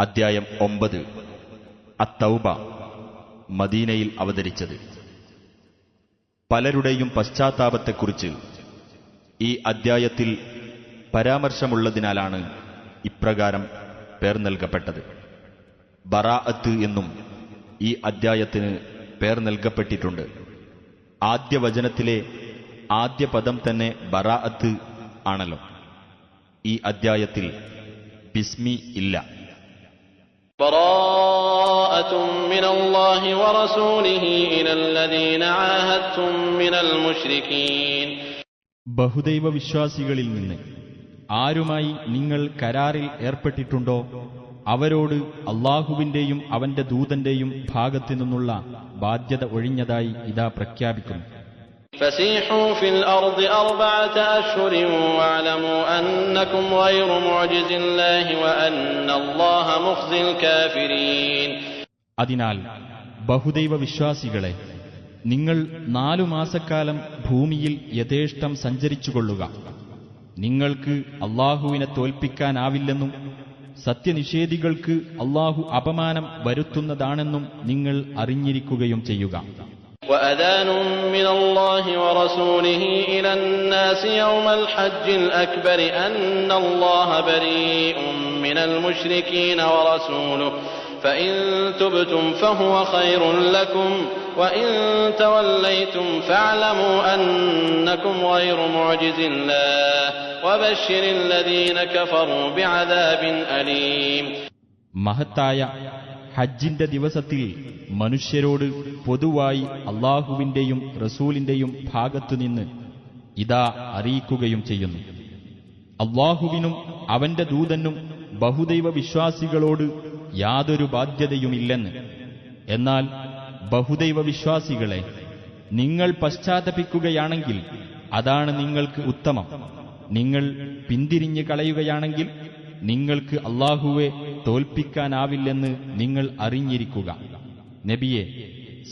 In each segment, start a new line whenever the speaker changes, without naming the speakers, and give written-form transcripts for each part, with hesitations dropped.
അദ്ധ്യായം 9 അത്തൗബ. മദീനയിൽ അവതരിച്ചത്. പലരുടെയും പശ്ചാത്താപത്തെക്കുറിച്ച് ഈ അദ്ധ്യായത്തിൽ പരാമർശമുള്ളതിനാലാണ് ഇപ്രകാരം പേർ നൽകപ്പെട്ടത്. ബറാഅത്ത് എന്നും ഈ അദ്ധ്യായത്തിന് പേർ നൽകപ്പെട്ടിട്ടുണ്ട്. ആദ്യ വചനത്തിലെ ആദ്യ പദം തന്നെ ബറാഅത്ത് ആണല്ലോ. ഈ അദ്ധ്യായത്തിൽ ബിസ്മി ഇല്ല.
ബറാഅത്തും മിനല്ലാഹി വറസൂലിഹി ഇലല്ലദീന ആഹദ്തും മിനൽ മുശ്രികീൻ.
ബഹുദൈവ വിശ്വാസികളിൽ നിന്ന് ആരുമായി നിങ്ങൾ കരാറിൽ ഏർപ്പെട്ടിട്ടുണ്ടോ അവരോട് അല്ലാഹുവിന്റെയും അവന്റെ ദൂതന്റെയും ഭാഗത്തു നിന്നുള്ള ബാധ്യത ഒഴിഞ്ഞതായി ഇതാ പ്രഖ്യാപിക്കുന്നു.
فسيحوا في الأرض 4 أشهر واعلموا أنكم غير معجز الله وأن الله مخزي الكافرين.
അതിനാൽ ബഹുദൈവ വിശ്വാസികളെ, നിങ്ങൾ 4 മാസക്കാലം ഭൂമിയിൽ യഥേഷ്ടം സഞ്ചരിച്ചുകൊള്ളുക. നിങ്ങൾക്ക് അല്ലാഹുവിനെ തോൽപ്പിക്കാനാവില്ലെന്നും സത്യനിഷേധികൾക്ക് അല്ലാഹു അപമാനം വരുത്തുന്നതാണെന്നും നിങ്ങൾ അറിഞ്ഞിരിക്കുകയും ചെയ്യുക.
وأذان من الله ورسوله إلى الناس يوم الحج الأكبر أن الله بريء من المشركين ورسوله فإن تبتم فهو خير لكم وإن توليتم فاعلموا أنكم غير معجز الله وبشر الذين كفروا بعذاب أليم.
മഹത്തായ ഹജ്ജിന്റെ ദിവസത്തിൽ മനുഷ്യരോട് പൊതുവായി അല്ലാഹുവിന്റെയും റസൂലിന്റെയും ഭാഗത്തുനിന്ന് ഇതാ അറിയിക്കുകയും ചെയ്യുന്നു. അല്ലാഹുവിനും അവന്റെ ദൂതനും ബഹുദൈവ വിശ്വാസികളോട് യാതൊരു ബാധ്യതയുമില്ലെന്ന്. എന്നാൽ ബഹുദൈവ വിശ്വാസികളെ, നിങ്ങൾ പശ്ചാത്തപിക്കുകയാണെങ്കിൽ അതാണ് നിങ്ങൾക്ക് ഉത്തമം. നിങ്ങൾ പിന്തിരിഞ്ഞു കളയുകയാണെങ്കിൽ നിങ്ങൾക്ക് അല്ലാഹുവെ തോൽപ്പിക്കാനാവില്ലെന്ന് നിങ്ങൾ അറിഞ്ഞിരിക്കുക. നബിയെ,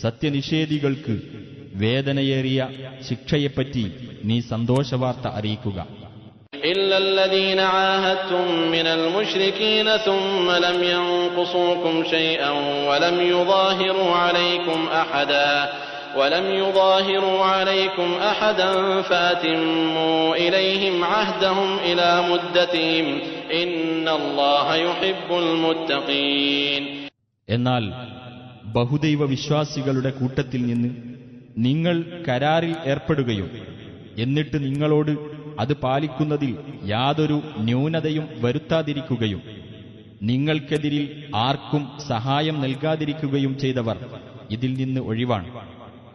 സത്യനിഷേധികൾക്ക് വേദനയേറിയ ശിക്ഷയെപ്പറ്റി നീ സന്തോഷവാർത്ത അറിയിക്കുക.
إلا الذين عاهدتم من المشركين ثم لم ينقصوكم شيئا ولم يظاهروا عليكم أحدا فأتموا إليهم عهدهم إلى مدتهم إن الله يحب المتقين.
എന്നാൽ ബഹുദൈവ വിശ്വാസികളുടെ കൂട്ടത്തിൽ നിന്ന് നിങ്ങൾ കരാറിൽ ഏർപ്പെടുകയും എന്നിട്ട് നിങ്ങളോട് അത് പാലിക്കുന്നതിൽ യാതൊരു ന്യൂനതയും വരുത്താതിരിക്കുകയും നിങ്ങൾക്കെതിരിൽ ആർക്കും സഹായം നൽകാതിരിക്കുകയും ചെയ്തവർ ഇതിൽ നിന്ന് ഒഴിവാണ്.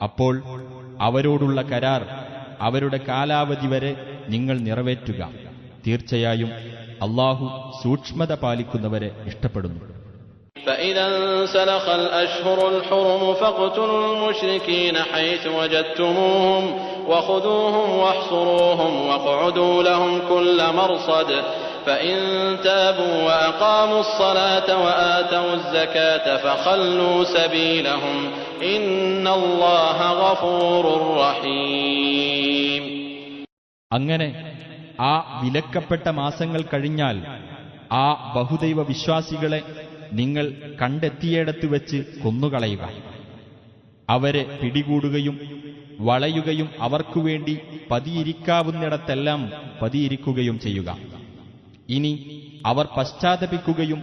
അപ്പോൾ അവരോടുള്ള കരാർ അവരുടെ കാലാവധി വരെ നിങ്ങൾ നിറവേറ്റുക. തീർച്ചയായും അല്ലാഹു സൂക്ഷ്മത പാലിക്കുന്നവരെ ഇഷ്ടപ്പെടുന്നു.
فإذا انسلخ الأشهر الحرم فاقتلوا المشركين حيث وجدتموهم وخذوهم واحصروهم واقعدوا لهم كل مرصد فإن تابوا وأقاموا الصلاة وآتوا الزكاة فخلوا سبيلهم إن الله غفور رحيم.
അങ്ങനെ ആ വിലക്കപ്പെട്ട മാസങ്ങൾ കഴിഞ്ഞാൽ ആ ബഹുദൈവ വിശ്വാസികളെ നിങ്ങൾ കണ്ടെത്തിയിടത്ത് വെച്ച് കൊന്നുകളയുക. അവരെ പിടികൂടുകയും വളയുകയും അവർക്കുവേണ്ടി പതിയിരിക്കാവുന്നിടത്തെല്ലാം പതിയിരിക്കുകയും ചെയ്യുക. ഇനി അവർ പശ്ചാത്തപിക്കുകയും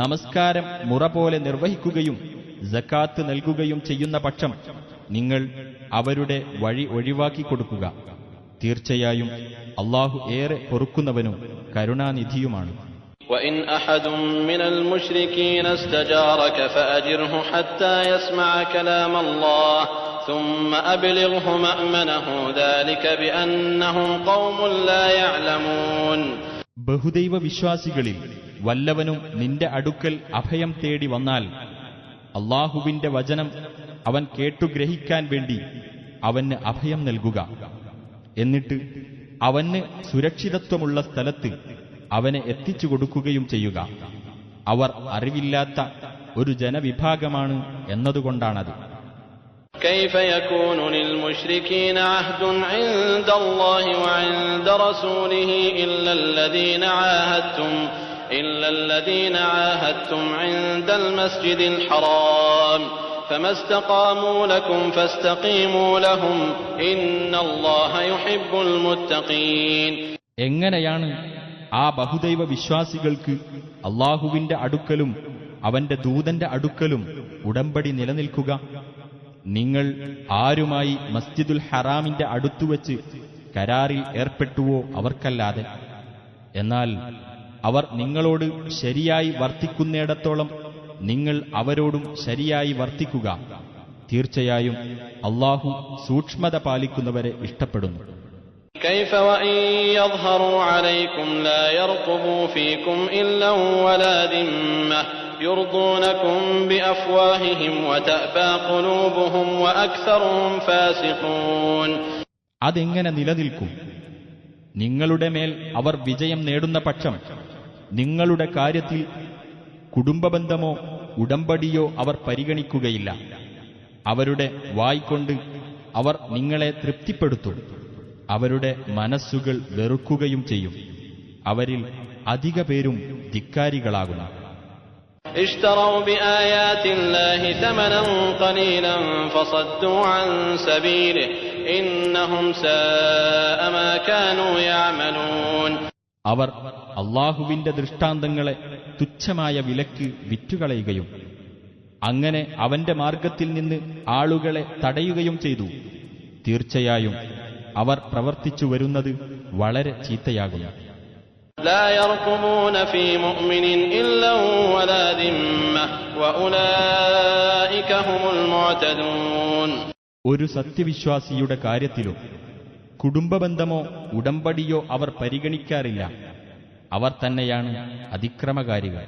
നമസ്കാരം മുറ പോലെ നിർവഹിക്കുകയും സക്കാത്ത് നൽകുകയും ചെയ്യുന്ന പക്ഷം നിങ്ങൾ അവരുടെ വഴി ഒഴിവാക്കി കൊടുക്കുക. തീർച്ചയായും അല്ലാഹു ഏറെ പൊറുക്കുന്നവനും കരുണാനിധിയുമാണ്.
وإن أحد من المشركين استجارك فأجره حتى يسمع كلام الله ثم أبلغه مأمنه ذلك بأنهم قوم لا يعلمون.
ബഹുദൈവ വിശ്വാസികളിൽ വല്ലവനും നിന്റെ അടുക്കൽ അഭയം തേടി വന്നാൽ അല്ലാഹുവിന്റെ വചനം അവൻ കേട്ടുഗ്രഹിക്കാൻ വേണ്ടി അവന് അഭയം നൽകുക. എന്നിട്ട് അവന് സുരക്ഷിതത്വമുള്ള സ്ഥലത്ത് അവനെ എത്തിച്ചു കൊടുക്കുകയും ചെയ്യുക. അവർ അറിവില്ലാത്ത ഒരു ജനവിഭാഗമാണ് എന്നതുകൊണ്ടാണത്.
كيف يكون للمشركين عهد عند الله وعند رسوله إلا الذين عاهدتم عند المسجد الحرام فما استقاموا لكم فاستقيموا لهم إن الله يحب المتقين.
എങ്ങനെയാണ് ആ ബഹുദൈവ വിശ്വാസികൾക്ക് അള്ളാഹുവിന്റെ അടുക്കലും അവന്റെ ദൂതന്റെ അടുക്കലും ഉടമ്പടി നിലനിൽക്കുക? നിങ്ങൾ ആരുമായി മസ്ജിദുൽ ഹറാമിന്റെ അടുത്തുവച്ച് കരാറിൽ ഏർപ്പെട്ടുവോ അവർക്കല്ലാതെ. എന്നാൽ അവർ നിങ്ങളോട് ശരിയായി വർത്തിക്കുന്നിടത്തോളം നിങ്ങൾ അവരോടും ശരിയായി വർത്തിക്കുക. തീർച്ചയായും അള്ളാഹു സൂക്ഷ്മത പാലിക്കുന്നവരെ ഇഷ്ടപ്പെടുന്നു.
كيف وإن يظهروا عليكم لا يرقبوا فيكم إلا ولا ذمة يرضونكم بأفواههم وتأبى قلوبهم وأكثرهم فاسقون.
അതെങ്ങനെ നിലനിൽക്കും? നിങ്ങളുടെ മേൽ അവർ വിജയം നേടുന്ന പക്ഷം നിങ്ങളുടെ കാര്യത്തിൽ കുടുംബബന്ധമോ ഉടമ്പടിയോ അവർ പരിഗണിക്കുകയില്ല. അവരുടെ വായ്കൊണ്ട് അവർ നിങ്ങളെ തൃപ്തിപ്പെടുത്തും. അവരുടെ മനസ്സുകൾ വെറുക്കുകയും ചെയ്യും. അവരിൽ അധിക പേരും ധിക്കാരികളാകുന്നു.
اشتروا بآيات الله ثمنا قليلا فصدوا عن سبيله إنهم ساء ما كانوا يعملون.
അവർ അള്ളാഹുവിന്റെ ദൃഷ്ടാന്തങ്ങളെ തുച്ഛമായ വിലക്ക് വിറ്റുകളയുകയും അങ്ങനെ അവന്റെ മാർഗത്തിൽ നിന്ന് ആളുകളെ തടയുകയും ചെയ്തു. തീർച്ചയായും അവർ പ്രവർത്തിച്ചു വരുന്നത് വളരെ ചീത്തയാകുന്നു.
لا يرقبون في مؤمن إلا ولا ذمة وأولئك هم المعتدون.
ഒരു സത്യവിശ്വാസിയുടെ കാര്യത്തിലും കുടുംബബന്ധമോ ഉടമ്പടിയോ അവർ പരിഗണിക്കാറില്ല. അവർ തന്നെയാണ് അതിക്രമകാരികൾ.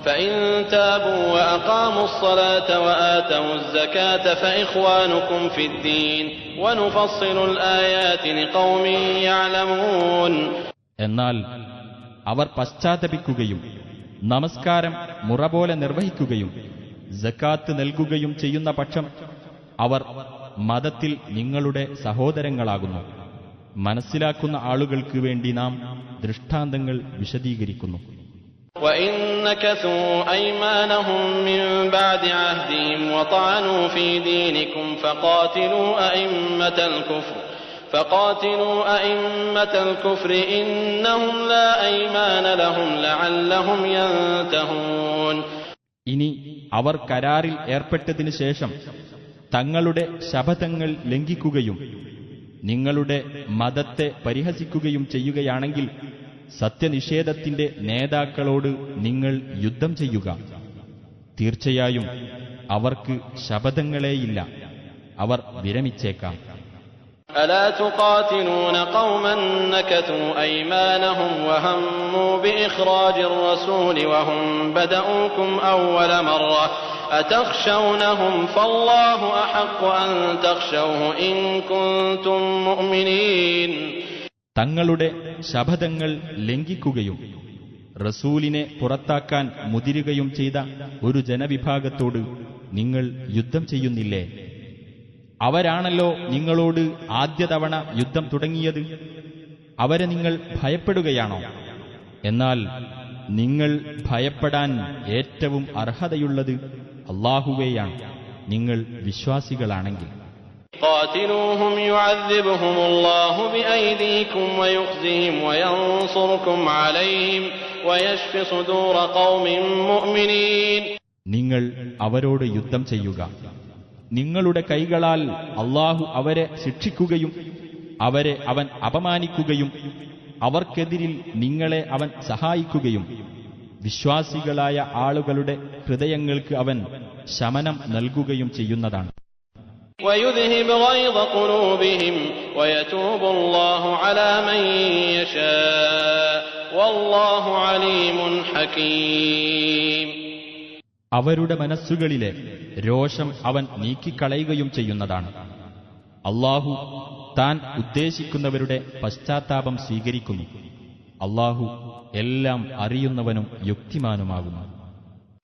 فإن تابوا وأقاموا الصلاة وآتوا الزكاة فإخوانكم في الدين ونفصل الآيات لقوم يعلمون.
എന്നാൽ അവർ പശ്ചാത്തപിക്കുകയും നമസ്കാരം മുറ പോലെ നിർവഹിക്കുകയും സക്കാത്ത് നൽകുകയും ചെയ്യുന്ന പക്ഷം അവർ മതത്തിൽ നിങ്ങളുടെ സഹോദരങ്ങളാകുന്നു. മനസ്സിലാക്കുന്ന ആളുകൾക്ക് വേണ്ടി നാം ദൃഷ്ടാന്തങ്ങൾ വിശദീകരിക്കുന്നു.
وَإِن نَكَثُوا أَيْمَانَهُم مِّن بَعْدِ عَهْدِهِمْ وَطَعَنُوا فِي دِينِكُمْ فقاتلوا أئمة الكفر إنهم لا أيمان لهم لعلهم ينتهون.
ഇനി അവർ കരാറിൽ ഏർപ്പെട്ടതിനു ശേഷം തങ്ങളുടെ ശപഥങ്ങൾ ലംഘിക്കുകയും നിങ്ങളുടെ മതത്തെ പരിഹസിക്കുകയും ചെയ്യുകയാണെങ്കിൽ സത്യനിഷേധത്തിന്റെ നേതാക്കളോട് നിങ്ങൾ യുദ്ധം ചെയ്യുക. തീർച്ചയായും അവർക്ക് ശപഥങ്ങളേയില്ല. അവർ വിരമിച്ചേക്കാം.
ألا تقاتلون قوما نكثوا أيمانهم وهموا بإخراج الرسول وهم بدؤوكم أول مرة أتخشونهم فالله أحق أن تخشوه إن كنتم مؤمنين.
തങ്ങളുടെ ശപഥങ്ങൾ ലംഘിക്കുകയും റസൂലിനെ പുറത്താക്കാൻ മുതിരുകയും ചെയ്ത ഒരു ജനവിഭാഗത്തോട് നിങ്ങൾ യുദ്ധം ചെയ്യുന്നില്ലേ? അവരാണല്ലോ നിങ്ങളോട് ആദ്യ തവണ യുദ്ധം തുടങ്ങിയത്. അവരെ നിങ്ങൾ ഭയപ്പെടുകയാണോ? എന്നാൽ നിങ്ങൾ ഭയപ്പെടാൻ ഏറ്റവും അർഹതയുള്ളത് അല്ലാഹുവേയാണ്, നിങ്ങൾ വിശ്വാസികളാണെങ്കിൽ.
قاتلوهم يعذبهم الله بأيديكم ويخزهم وينصركم عليهم ويشف صدور قوم مؤمنين.
നിങ്ങൾ അവരോട് യുദ്ധം ചെയ്യുക. നിങ്ങളുടെ കൈകളാൽ അല്ലാഹു അവരെ ശിക്ഷിക്കുകയും അവരെ അവൻ അപമാനിക്കുകയും അവർക്കെതിരിൽ നിങ്ങളെ അവൻ സഹായിക്കുകയും വിശ്വാസികളായ ആളുകളുടെ ഹൃദയങ്ങൾക്ക് അവൻ ശമനം നൽകുകയും ചെയ്യുന്നതാണ്.
وَيُذْهِبْ غَيْظَ قُلُوبِهِمْ وَيَتُوبُ اللَّهُ عَلَى مَن يَشَاءُ وَاللَّهُ عَلِيمٌ حَكِيمٌ.
അവരുടെ മനസ്സുകളിലെ രോഷം അവൻ നീക്കിക്കളയുകയും ചെയ്യുന്നതാണ്. അല്ലാഹു താൻ ഉദ്ദേശിക്കുന്നവരുടെ പശ്ചാത്താപം സ്വീകരിക്കുന്നു. അല്ലാഹു എല്ലാം അറിയുന്നവനും യുക്തിമാനുമാകുന്നു.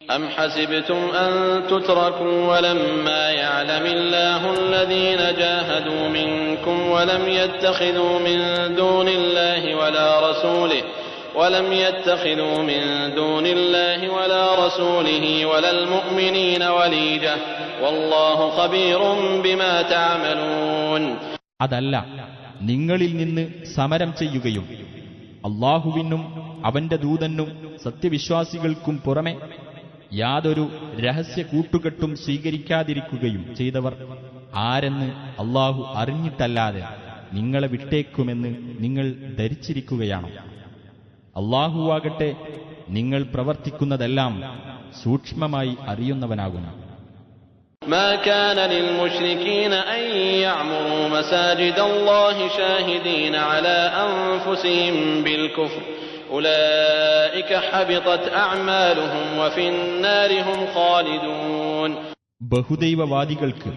أم حسبتم أن تتركوا ولما يعلم الله الذين جاهدوا منكم ولم يتخذوا من دون الله ولا رسوله ولا المؤمنين وليجة والله خبير بما تعملون.
അതല്ല, നിങ്ങളിൽ നിന്ന് സമരം ചെയ്യുകയും അല്ലാഹുവിനും അവന്റെ ദൂതനും സത്യവിശ്വാസികൾക്കും പുറമെ യാതൊരു രഹസ്യ കൂട്ടുകെട്ടും സ്വീകരിക്കാതിരിക്കുകയും ചെയ്തവർ ആരെന്ന് അല്ലാഹു അറിഞ്ഞിട്ടല്ലാതെ നിങ്ങളെ വിട്ടേക്കുമെന്ന് നിങ്ങൾ ധരിച്ചിരിക്കുകയാണോ? അല്ലാഹുവാകട്ടെ നിങ്ങൾ പ്രവർത്തിക്കുന്നതെല്ലാം സൂക്ഷ്മമായി അറിയുന്നവനാകുന്നു.
ما كان للمشركين أن يعمروا مساجد الله شاهدين على أنفسهم بالكفر أولئك حبطت أعمالهم وفي النار هم خالدون.
ബഹുദൈവവാദികൾക്ക്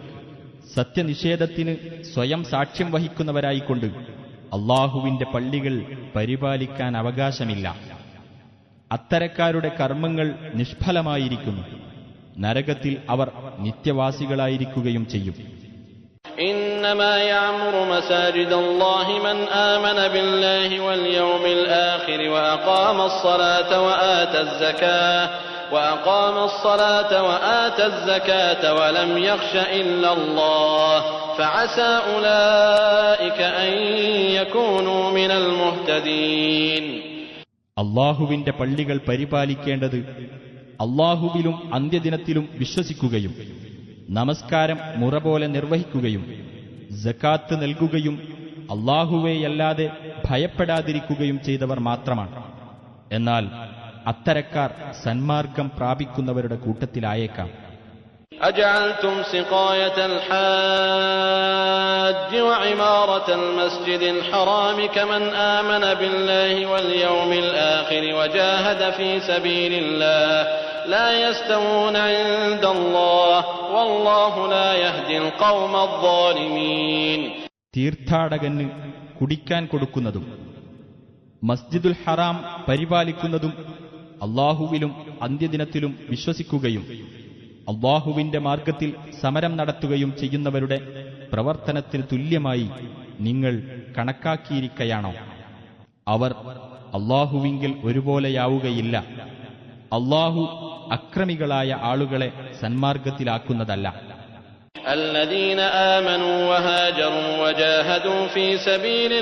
സത്യനിഷേധത്തിന് സ്വയം സാക്ഷ്യം വഹിക്കുന്നവരായിക്കൊണ്ട് അല്ലാഹുവിന്റെ പള്ളികൾ പരിപാലിക്കാൻ അവകാശമില്ല. അത്തരക്കാരുടെ കർമ്മങ്ങൾ നിഷ്ഫലമായിരിക്കുന്നു. നരകത്തിൽ അവർ നിത്യവാസികളായിരിക്കുകയും ചെയ്യും.
إنما يعمر مساجد الله من آمن بالله واليوم الآخر وأقام الصلاة وآتى الزكاة ولم يخش إلا الله فعسى أولئك أن يكونوا من المهتدين.
അല്ലാഹുവിന്റെ പള്ളികൾ പരിപാലിക്കേണ്ടത് അല്ലാഹുവിലും അന്ത്യദിനത്തിലും വിശ്വസിക്കുകയും നമസ്കാരം മുറപോലെ നിർവഹിക്കുകയും സകാത്ത് നൽകുകയും അല്ലാഹുവേയല്ലാതെ ഭയപ്പെടാതിരിക്കുകയും ചെയ്തവർ മാത്രമാണ്. എന്നാൽ അത്തരക്കാർ സന്മാർഗം പ്രാപിക്കുന്നവരുടെ കൂട്ടത്തിലായേക്കാം.
أجعلتم سقاية الحاج وعمارة المسجد الحرام كمن آمن بالله واليوم الآخر وجاهد في سبيل الله لا يستوون عند الله والله لا يهدي القوم الظالمين.
തീർത്ഥാടകന് കുടിക്കാൻ കൊടുക്കുന്നതും മസ്ജിദുൽ ഹറാം പരിപാലിക്കുന്നതും അല്ലാഹുവിലും അന്ത്യദിനത്തിലും വിശ്വസിക്കുകയും അല്ലാഹുവിന്റെ മാർഗത്തിൽ സമരം നടത്തുകയും ചെയ്യുന്നവരുടെ പ്രവർത്തനത്തിന് തുല്യമായി നിങ്ങൾ കണക്കാക്കിയിരിക്കയാണോ? അവർ അല്ലാഹുവിങ്കിൽ ഒരുപോലെയാവുകയില്ല. അല്ലാഹു അക്രമികളായ ആളുകളെ സന്മാർഗത്തിലാക്കുന്നതല്ല.
الذين آمنوا وهاجروا وجاهدوا في سبيل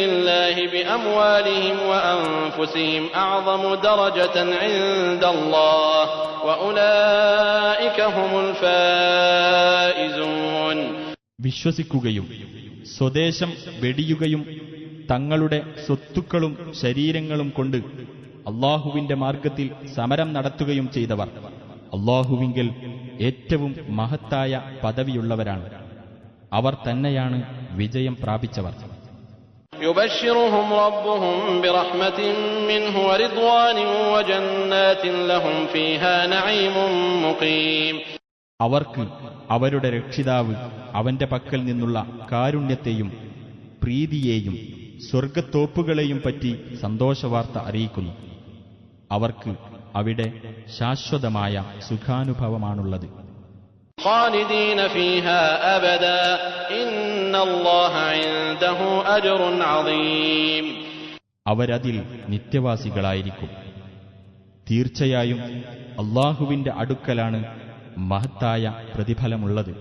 الله بأموالهم وأنفسهم أعظم درجة عند الله وأولئك هم الفائزون.
വിശ്വസിക്കുകയും സ്വദേശം വെടിയുകയും തങ്ങളുടെ സ്വത്തുക്കളും ശരീരങ്ങളും കൊണ്ട് അല്ലാഹുവിന്റെ മാർഗത്തിൽ സമരം നടത്തുകയും ചെയ്തവർ അല്ലാഹുവിങ്കൽ ഏറ്റവും മഹത്തായ പദവിയുള്ളവരാണ്. അവർ തന്നെയാണ് വിജയം പ്രാപിച്ചവർ.
يبشرهم ربهم برحمة منه ورضوان وجنات لهم فيها نعيم مقيم.
അവർക്ക് അവരുടെ രക്ഷിതാവ് അവന്റെ പക്കൽ നിന്നുള്ള കാരുണ്യത്തെയും പ്രീതിയെയും സ്വർഗത്തോപ്പുകളെയും പറ്റി സന്തോഷവാർത്ത അറിയിക്കുന്നു. അവർക്ക് അവിടെ ശാശ്വതമായ സുഖാനുഭവമാണുള്ളത്.
خالدين فيها أبدا إن الله عنده أجر عظيم.
അവരതിൽ നിത്യവാസികളായിരിക്കും. തീർച്ചയായും അല്ലാഹുവിന്റെ അടുക്കലാണ് മഹത്തായ പ്രതിഫലമുള്ളത്.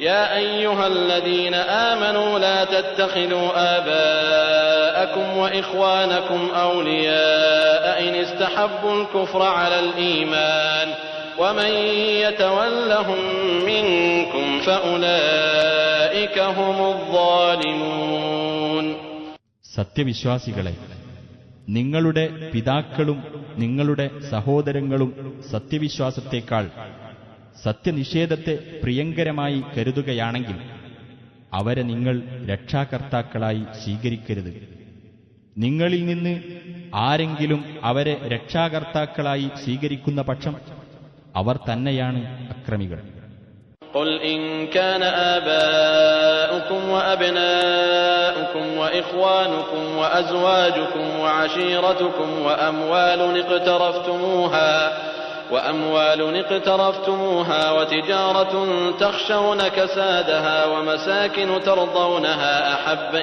يا أيها الذين آمنوا لا تتخذوا آباءكم وإخوانكم أولياء إن استحبوا الكفر على الإيمان ومن يتولهم منكم فأولئك هم الظالمون.
സത്യവിശ്വാസികളെ, നിങ്ങളുടെ പിതാക്കളും നിങ്ങളുടെ സഹോദരങ്ങളും സത്യവിശ്വാസത്തേക്കാൾ സത്യനിഷേധത്തെ പ്രിയങ്കരമായി കരുതുകയാണെങ്കിൽ അവരെ നിങ്ങൾ രക്ഷാകർത്താക്കളായി സ്വീകരിക്കരുത്. നിങ്ങളിൽ നിന്ന് ആരെങ്കിലും അവരെ രക്ഷാകർത്താക്കളായി സ്വീകരിക്കുന്ന പക്ഷം അവർ തന്നെയാണ് അക്രമികൾ.
قل إن كان آباؤكم وأبناؤكم وإخوانكم وأزواجكم وعشيرتكم وأموال اقترفتموها وتجارة تخشون كسادها ومساكن ترضونها أحب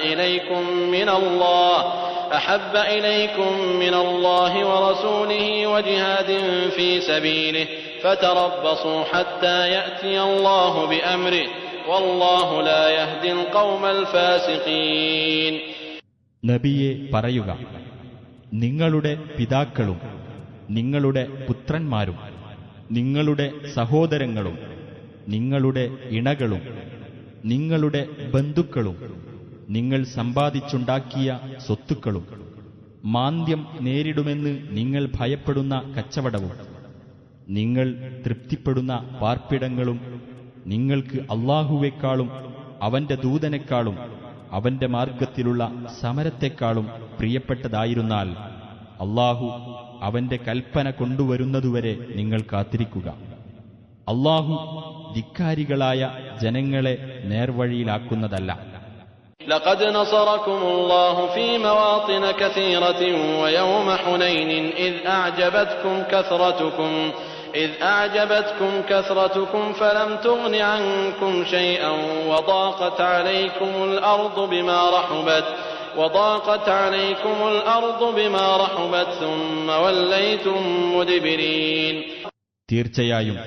إليكم من الله ورسوله وجهاد في سبيله فتربصوا حتى يأتي الله بأمره والله لا يهدي القوم الفاسقين.
നബിയെ പറയുക, നിങ്ങളുടെ പിതാക്കളും നിങ്ങളുടെ പുത്രന്മാരും നിങ്ങളുടെ സഹോദരങ്ങളും നിങ്ങളുടെ ഇണകളും നിങ്ങളുടെ ബന്ധുക്കളും നിങ്ങൾ സമ്പാദിച്ചുണ്ടാക്കിയ സ്വത്തുക്കളും മാന്ദ്യം നേരിടുമെന്ന് നിങ്ങൾ ഭയപ്പെടുന്ന കച്ചവടവും നിങ്ങൾ തൃപ്തിപ്പെടുന്ന പാർപ്പിടങ്ങളും നിങ്ങൾക്ക് അല്ലാഹുവേക്കാളും അവന്റെ ദൂതനേക്കാളും അവന്റെ മാർഗത്തിലുള്ള സമരത്തെക്കാളും പ്രിയപ്പെട്ടതായിരുന്നാൽ അല്ലാഹു അവന്റെ കൽപ്പന കൊണ്ടുവരുന്നതുവരെ നിങ്ങൾ കാത്തിരിക്കുക. അല്ലാഹു ധിക്കാരികളായ ജനങ്ങളെ നേർവഴിയിലാക്കുന്നതല്ല.
لقد نصركم الله في مواطن كثيرة ويوم حنين إذ أعجبتكم كثرتكم فلم تغن عنكم شيئا وضاقت عليكم الأرض بما رحبت ثم وليتم مدبرين.
തീർച്ചയായും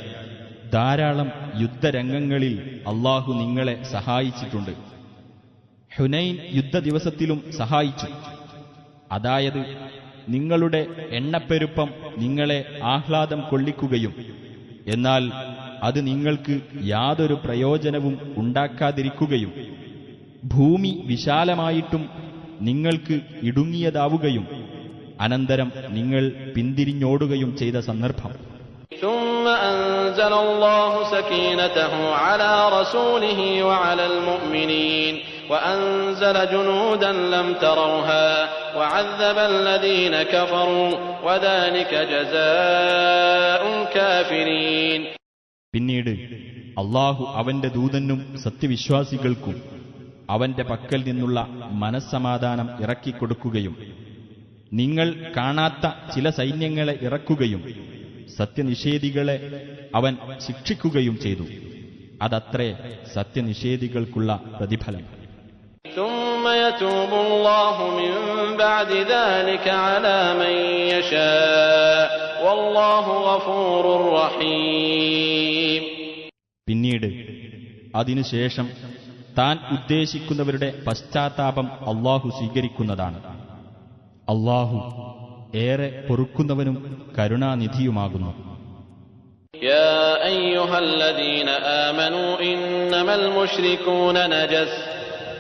ധാരാളം യുദ്ധരംഗങ്ങളിൽ അല്ലാഹു നിങ്ങളെ സഹായിച്ചിട്ടുണ്ട്. ഹുനൈൻ യുദ്ധദിവസത്തിലും സഹായിച്ചു. അതായത് നിങ്ങളുടെ എണ്ണപ്പെരുപ്പം നിങ്ങളെ ആഹ്ലാദം കൊള്ളിക്കുകയും എന്നാൽ അത് നിങ്ങൾക്ക് യാതൊരു പ്രയോജനവും ഉണ്ടാക്കാതിരിക്കുകയും ഭൂമി വിശാലമായിട്ടും നിങ്ങൾക്ക് ഇടുങ്ങിയതാവുകയും അനന്തരം നിങ്ങൾ പിന്തിരിഞ്ഞോടുകയും ചെയ്ത സന്ദർഭം.
ثم أنزل الله سكينته على رسوله وعلى المؤمنين وأنزل جنودا لم تروها وعذب الذين كفروا وذلك جزاء الكافرين.
പിന്നീട് അല്ലാഹു അവന്റെ ദൂതനും സത്യവിശ്വാസികൾക്കും അവന്റെ പക്കൽ നിന്നുള്ള മനസ്സമാധാനം ഇറക്കിക്കൊടുക്കുകയും നിങ്ങൾ കാണാത്ത ചില സൈന്യങ്ങളെ ഇറക്കുകയും സത്യനിഷേധികളെ അവൻ ശിക്ഷിക്കുകയും ചെയ്തു. അതത്രേ സത്യനിഷേധികൾക്കുള്ള പ്രതിഫലം.
ثم يتوب الله من بعد ذلك على من يشاء والله غفور رحيم.
പിന്നീട് അതിനുശേഷം താൻ ഉദ്ദേശിക്കുന്നവരുടെ പശ്ചാത്താപം അല്ലാഹു സ്വീകരിക്കുന്നതാണ്. അല്ലാഹു ഏറെ പൊറുക്കുന്നവനും കരുണാനിധിയുമാകുന്നു.
يا أيها الذين آمنوا إنما المشركون نجس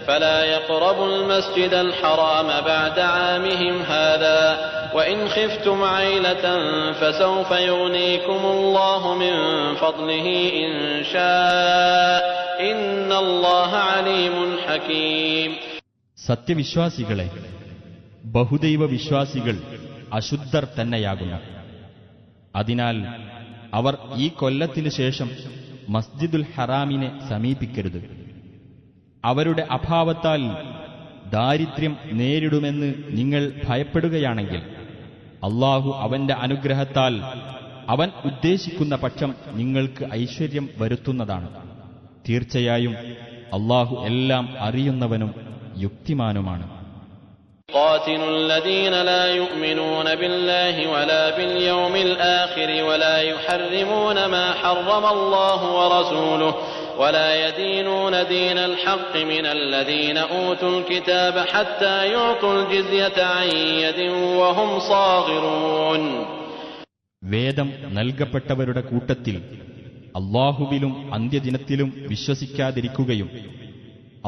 فلا يقربوا المسجد الحرام بعد عامهم هذا وإن خفتم عيلة فسوف يغنيكم الله من فضله إن شاء إن الله عليم حكيم.
സത്യവിശ്വാസികളെ, ബഹുദൈവ വിശ്വാസികൾ അശുദ്ധർ തന്നെയാകുന്നു. അതിനാൽ അവർ ഈ കൊല്ലത്തിനു ശേഷം മസ്ജിദുൽ ഹറാമിനെ സമീപിക്കരുത്. അവരുടെ അഭാവത്താൽ ദാരിദ്ര്യം നേരിടുമെന്ന് നിങ്ങൾ ഭയപ്പെടുകയാണെങ്കിൽ അല്ലാഹു അവന്റെ അനുഗ്രഹത്താൽ അവൻ ഉദ്ദേശിക്കുന്ന പക്ഷം നിങ്ങൾക്ക് ഐശ്വര്യം വരുത്തുന്നതാണ്. തീർച്ചയായും അല്ലാഹു എല്ലാം അറിയുന്നവനും യുക്തിമാനുമാണ്.
قاتلوا الذين لا يؤمنون بالله ولا باليوم الآخر ولا يحرمون ما حرم الله ورسوله ولا يدينون دين الحق من الذين أوتوا الكتاب حتى يعطوا الجزية عن يد وهم صاغرون.
വേദം നൽകപ്പെട്ടവരുടെ കൂട്ടത്തിൽ അല്ലാഹുവിലും അന്ത്യദിനത്തിലും വിശ്വസിക്കാതിരിക്കുകയും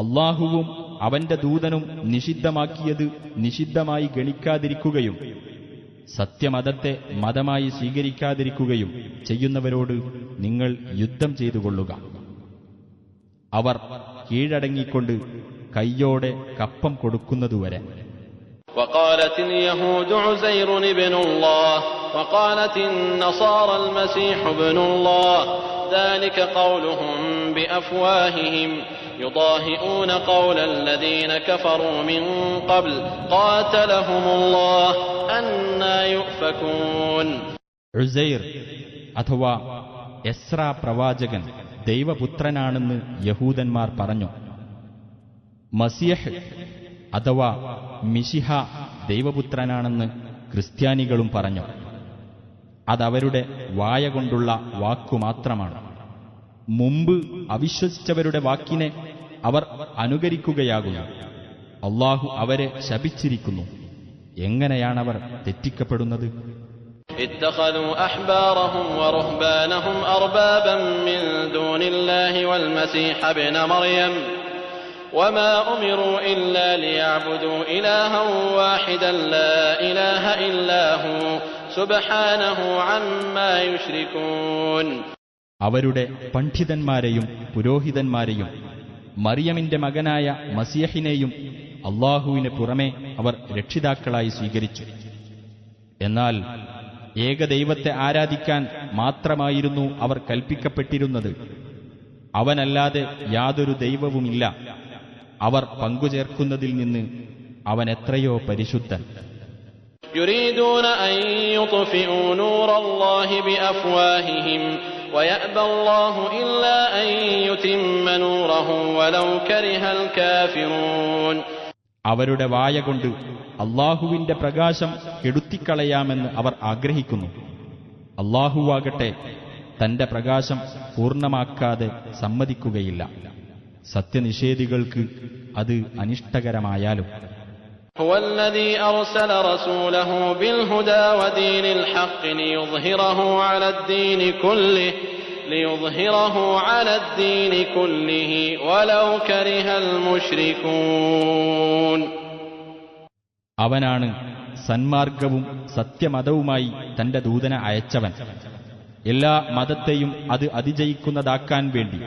അല്ലാഹുവും അവന്റെ ദൂതനും നിഷിദ്ധമാക്കിയത് നിഷിദ്ധമായി ഗണിക്കാതിരിക്കുകയും സത്യമതത്തെ മതമായി സ്വീകരിക്കാതിരിക്കുകയും ചെയ്യുന്നവരോട് നിങ്ങൾ യുദ്ധം ചെയ്തുകൊള്ളുക. അവർ കീഴടങ്ങിക്കൊണ്ട് കയ്യോടെ കപ്പം കൊടുക്കുന്നതുവരെ.
وقالت اليهود عزير ابن الله وقالت النصارى المسيح ابن الله ذلك قولهم بأفواههم يضاهئون قول الذين كفروا من قبل قاتلهم الله أنى يؤفكون.
ഉസൈർ അഥവാ എസ്രാ പ്രവാചകൻ ദൈവപുത്രനാണെന്ന് യഹൂദന്മാർ പറഞ്ഞു. മസിയഹ് അഥവാ മിശിഹ ദൈവപുത്രനാണെന്ന് ക്രിസ്ത്യാനികളും പറഞ്ഞു. അതവരുടെ വായ കൊണ്ടുള്ള വാക്കുമാത്രമാണ്. മുമ്പ് അവിശ്വസിച്ചവരുടെ വാക്കിനെ അവർ അനുകരിക്കുകയാകുന്നു. അല്ലാഹു അവരെ ശപിച്ചിരിക്കുന്നു. എങ്ങനെയാണവർ തെറ്റിക്കപ്പെടുന്നത്?
اتخذوا أحبارهم ورهبانهم أربابا من دون الله والمسيح ابن مريم وما أمروا إلا ليعبدوا إلها واحدا لا إله إلا هو سبحانه عما يشركون.
അവരുടെ പണ്ഡിതന്മാരെയും പുരോഹിതന്മാരെയും മറിയമിന്റെ മകനായ മസീഹിനെയും അല്ലാഹുവിന് പുറമെ അവർ രക്ഷിതാക്കളായി സ്വീകരിച്ചു. എന്നാൽ ഏകദൈവത്തെ ആരാധിക്കാൻ മാത്രമായിരുന്നു അവർ കൽപ്പിക്കപ്പെട്ടിരുന്നത്. അവനല്ലാതെ യാതൊരു ദൈവവുമില്ല. അവർ പങ്കുചേർക്കുന്നതിൽ നിന്ന് അവൻ എത്രയോ പരിശുദ്ധൻ.
يريدون أن يطفئوا نور الله بأفواههم ويأبى الله إلا أن يتم نوره ولو كره الكافرون.
അവരുടെ വായ കൊണ്ട് അല്ലാഹുവിന്റെ പ്രകാശം കെടുത്തിക്കളയാമെന്ന് അവർ ആഗ്രഹിക്കുന്നു. അല്ലാഹുവാകട്ടെ തന്റെ പ്രകാശം പൂർണ്ണമാക്കാതെ സമ്മതിക്കുകയില്ല. സത്യനിഷേധികൾക്ക് അത് അനിഷ്ടകരമായാലും.
هو الذي أرسل رسوله بالهدى ودين الحق ليظهره على الدين كله ولو كره المشركون.
അവനാണ് സന്മാർഗവും സത്യമതവുമായി തന്റെ ദൂതനെ അയച്ചവൻ. എല്ലാ മതത്തെയും അത് അതിജയിക്കുന്നതാക്കാൻ വേണ്ടി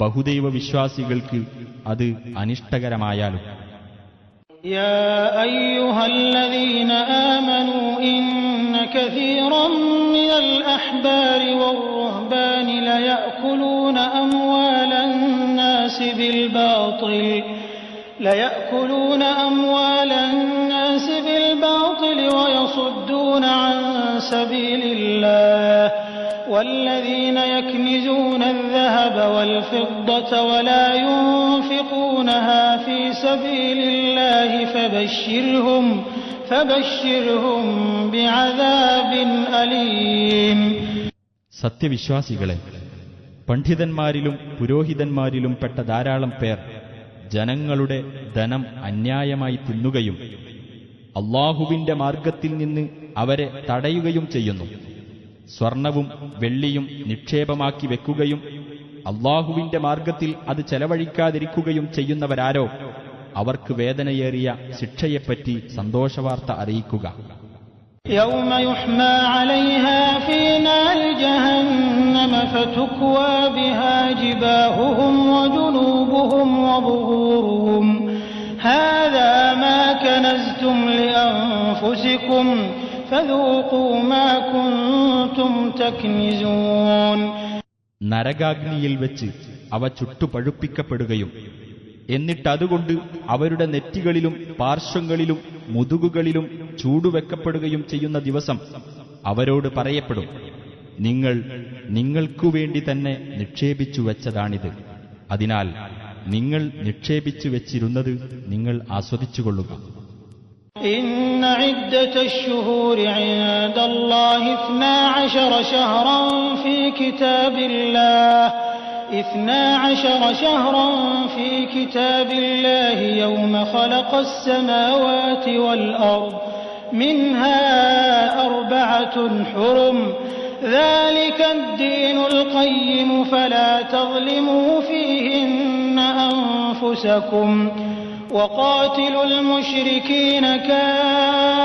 ബഹുദൈവ വിശ്വാസികൾക്ക് അത് അനിഷ്ടകരമായാലും.
يا أيها الذين آمنوا إن كثيرا من الأحبار والرهبان ليأكلون أموال الناس بالباطل ويصدون عن سبيل الله والذين يكنزون الذهب والفضة ولا ينفقونها في سبيل الله فبشرهم بعذاب أليم.
സത്യവിശ്വാസികളെ, പണ്ഡിതന്മാരിലും പുരോഹിതന്മാരിലും പെട്ട ധാരാളം പേർ ജനങ്ങളുടെ ധനം അന്യായമായി തിന്നുകയും അല്ലാഹുവിന്റെ മാർഗത്തിൽ നിന്ന് അവരെ തടയുകയും ചെയ്യുന്നു. സ്വർണവും വെള്ളിയും നിക്ഷേപമാക്കി വെക്കുകയും അല്ലാഹുവിന്റെ മാർഗത്തിൽ അത് ചെലവഴിക്കാതിരിക്കുകയും ചെയ്യുന്നവരാരോ അവർക്ക് വേദനയേറിയ ശിക്ഷയെപ്പറ്റി സന്തോഷവാർത്ത അറിയിക്കുക.
يوم يحمى عليها في نار جهنم فتكوى بها جباههم وجنوبهم وظهورهم هذا ما كنزتم لأنفسكم فذوقوا ما كنتم تكنزون.
നരകാഗ്നിയിൽ വെച്ച് അവ ചുട്ടുപഴുപ്പിക്കപ്പെടുകയും എന്നിട്ടതുകൊണ്ട് അവരുടെ നെറ്റികളിലും പാർശ്വങ്ങളിലും മുതുകുകളിലും ചൂടുവെക്കപ്പെടുകയും ചെയ്യുന്ന ദിവസം അവരോട് പറയപ്പെടും, നിങ്ങൾക്കുവേണ്ടി തന്നെ നിക്ഷേപിച്ചു വെച്ചതാണിത്. അതിനാൽ നിങ്ങൾ നിക്ഷേപിച്ചു വെച്ചിരുന്നത് നിങ്ങൾ ആസ്വദിച്ചുകൊള്ളുക.
إن عدة الشهور عند الله 12 شهرا في كتاب الله يوم خلق السماوات والأرض منها 4 حرم ذلك الدين القيم فلا تظلموا فيهن أنفسكم وقاتلوا المشركين كافة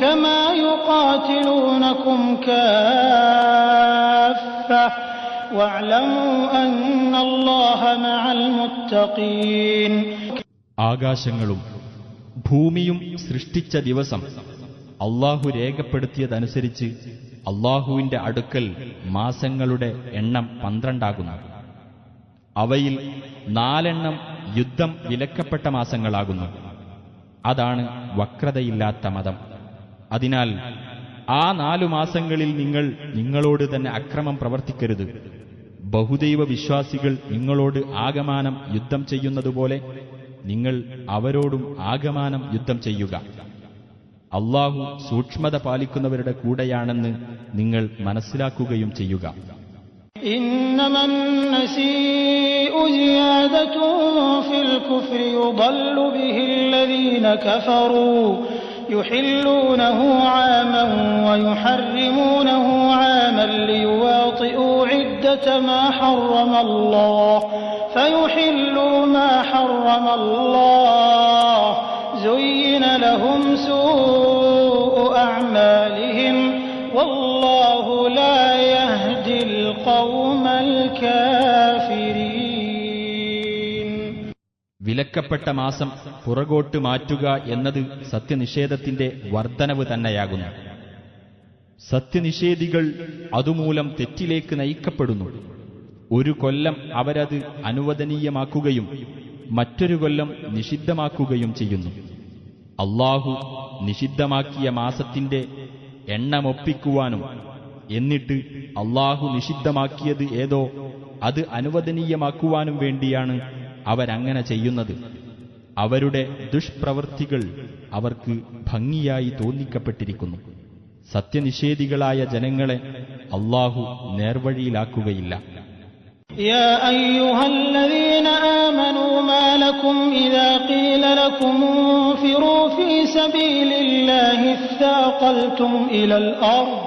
كما يقاتلونكم كافة واعلموا أن الله مع المتقين.
ആകാശങ്ങളും ഭൂമിയും സൃഷ്ടിച്ച ദിവസം അല്ലാഹു രേഖപ്പെടുത്തിയതനുസരിച്ച് അള്ളാഹുവിന്റെ അടുക്കൽ മാസങ്ങളുടെ എണ്ണം 12 അവയിൽ 4 യുദ്ധം വിലക്കപ്പെട്ട മാസങ്ങളാകുന്നു. അതാണ് വക്രതയില്ലാത്ത മതം. അതിനാൽ ആ 4 മാസങ്ങളിൽ നിങ്ങൾ നിങ്ങളോട് തന്നെ അക്രമം പ്രവർത്തിക്കരുത്. ബഹുദൈവ വിശ്വാസികൾ നിങ്ങളോട് ആകമാനം യുദ്ധം ചെയ്യുന്നതുപോലെ നിങ്ങൾ അവരോടും ആകമാനം യുദ്ധം ചെയ്യുക. അള്ളാഹു സൂക്ഷ്മത പാലിക്കുന്നവരുടെ കൂടെയാണെന്ന് നിങ്ങൾ മനസ്സിലാക്കുകയും ചെയ്യുക.
إنما النسيء زيادة في الكفر يضل به الذين كفروا يحلونه عاما ويحرمونه عاما ليواطئوا عدة ما حرم الله فيحلوا ما حرم الله زين لهم سوء أعمالهم والله لا يهدي القوم الكافرين.
വിലക്കപ്പെട്ട മാസം പുറകോട്ട് മാറ്റുക എന്നത് സത്യനിഷേധത്തിന്റെ വർധനവ് തന്നെയാകുന്നു. സത്യനിഷേധികൾ അതുമൂലം തെറ്റിലേക്ക് നയിക്കപ്പെടുന്നു. ഒരു കൊല്ലം അവരത് അനുവദനീയമാക്കുകയും മറ്റൊരു കൊല്ലം നിഷിദ്ധമാക്കുകയും ചെയ്യുന്നു. അള്ളാഹു നിഷിദ്ധമാക്കിയ മാസത്തിന്റെ എണ്ണമൊപ്പിക്കുവാനും എന്നിട്ട് അള്ളാഹു നിഷിദ്ധമാക്കിയത് ഏതോ അത് അനുവദനീയമാക്കുവാനും വേണ്ടിയാണ് അവരങ്ങനെ ചെയ്യുന്നത്. അവരുടെ ദുഷ്പ്രവൃത്തികൾ അവർക്ക് ഭംഗിയായി തോന്നിക്കപ്പെട്ടിരിക്കുന്നു. സത്യനിഷേധികളായ ജനങ്ങളെ അള്ളാഹു നേർവഴിയിലാക്കുകയില്ല.
يا أيها الذين آمنوا ما لكم إذا قيل لكم انفروا في سبيل الله اثاقلتم إلى الأرض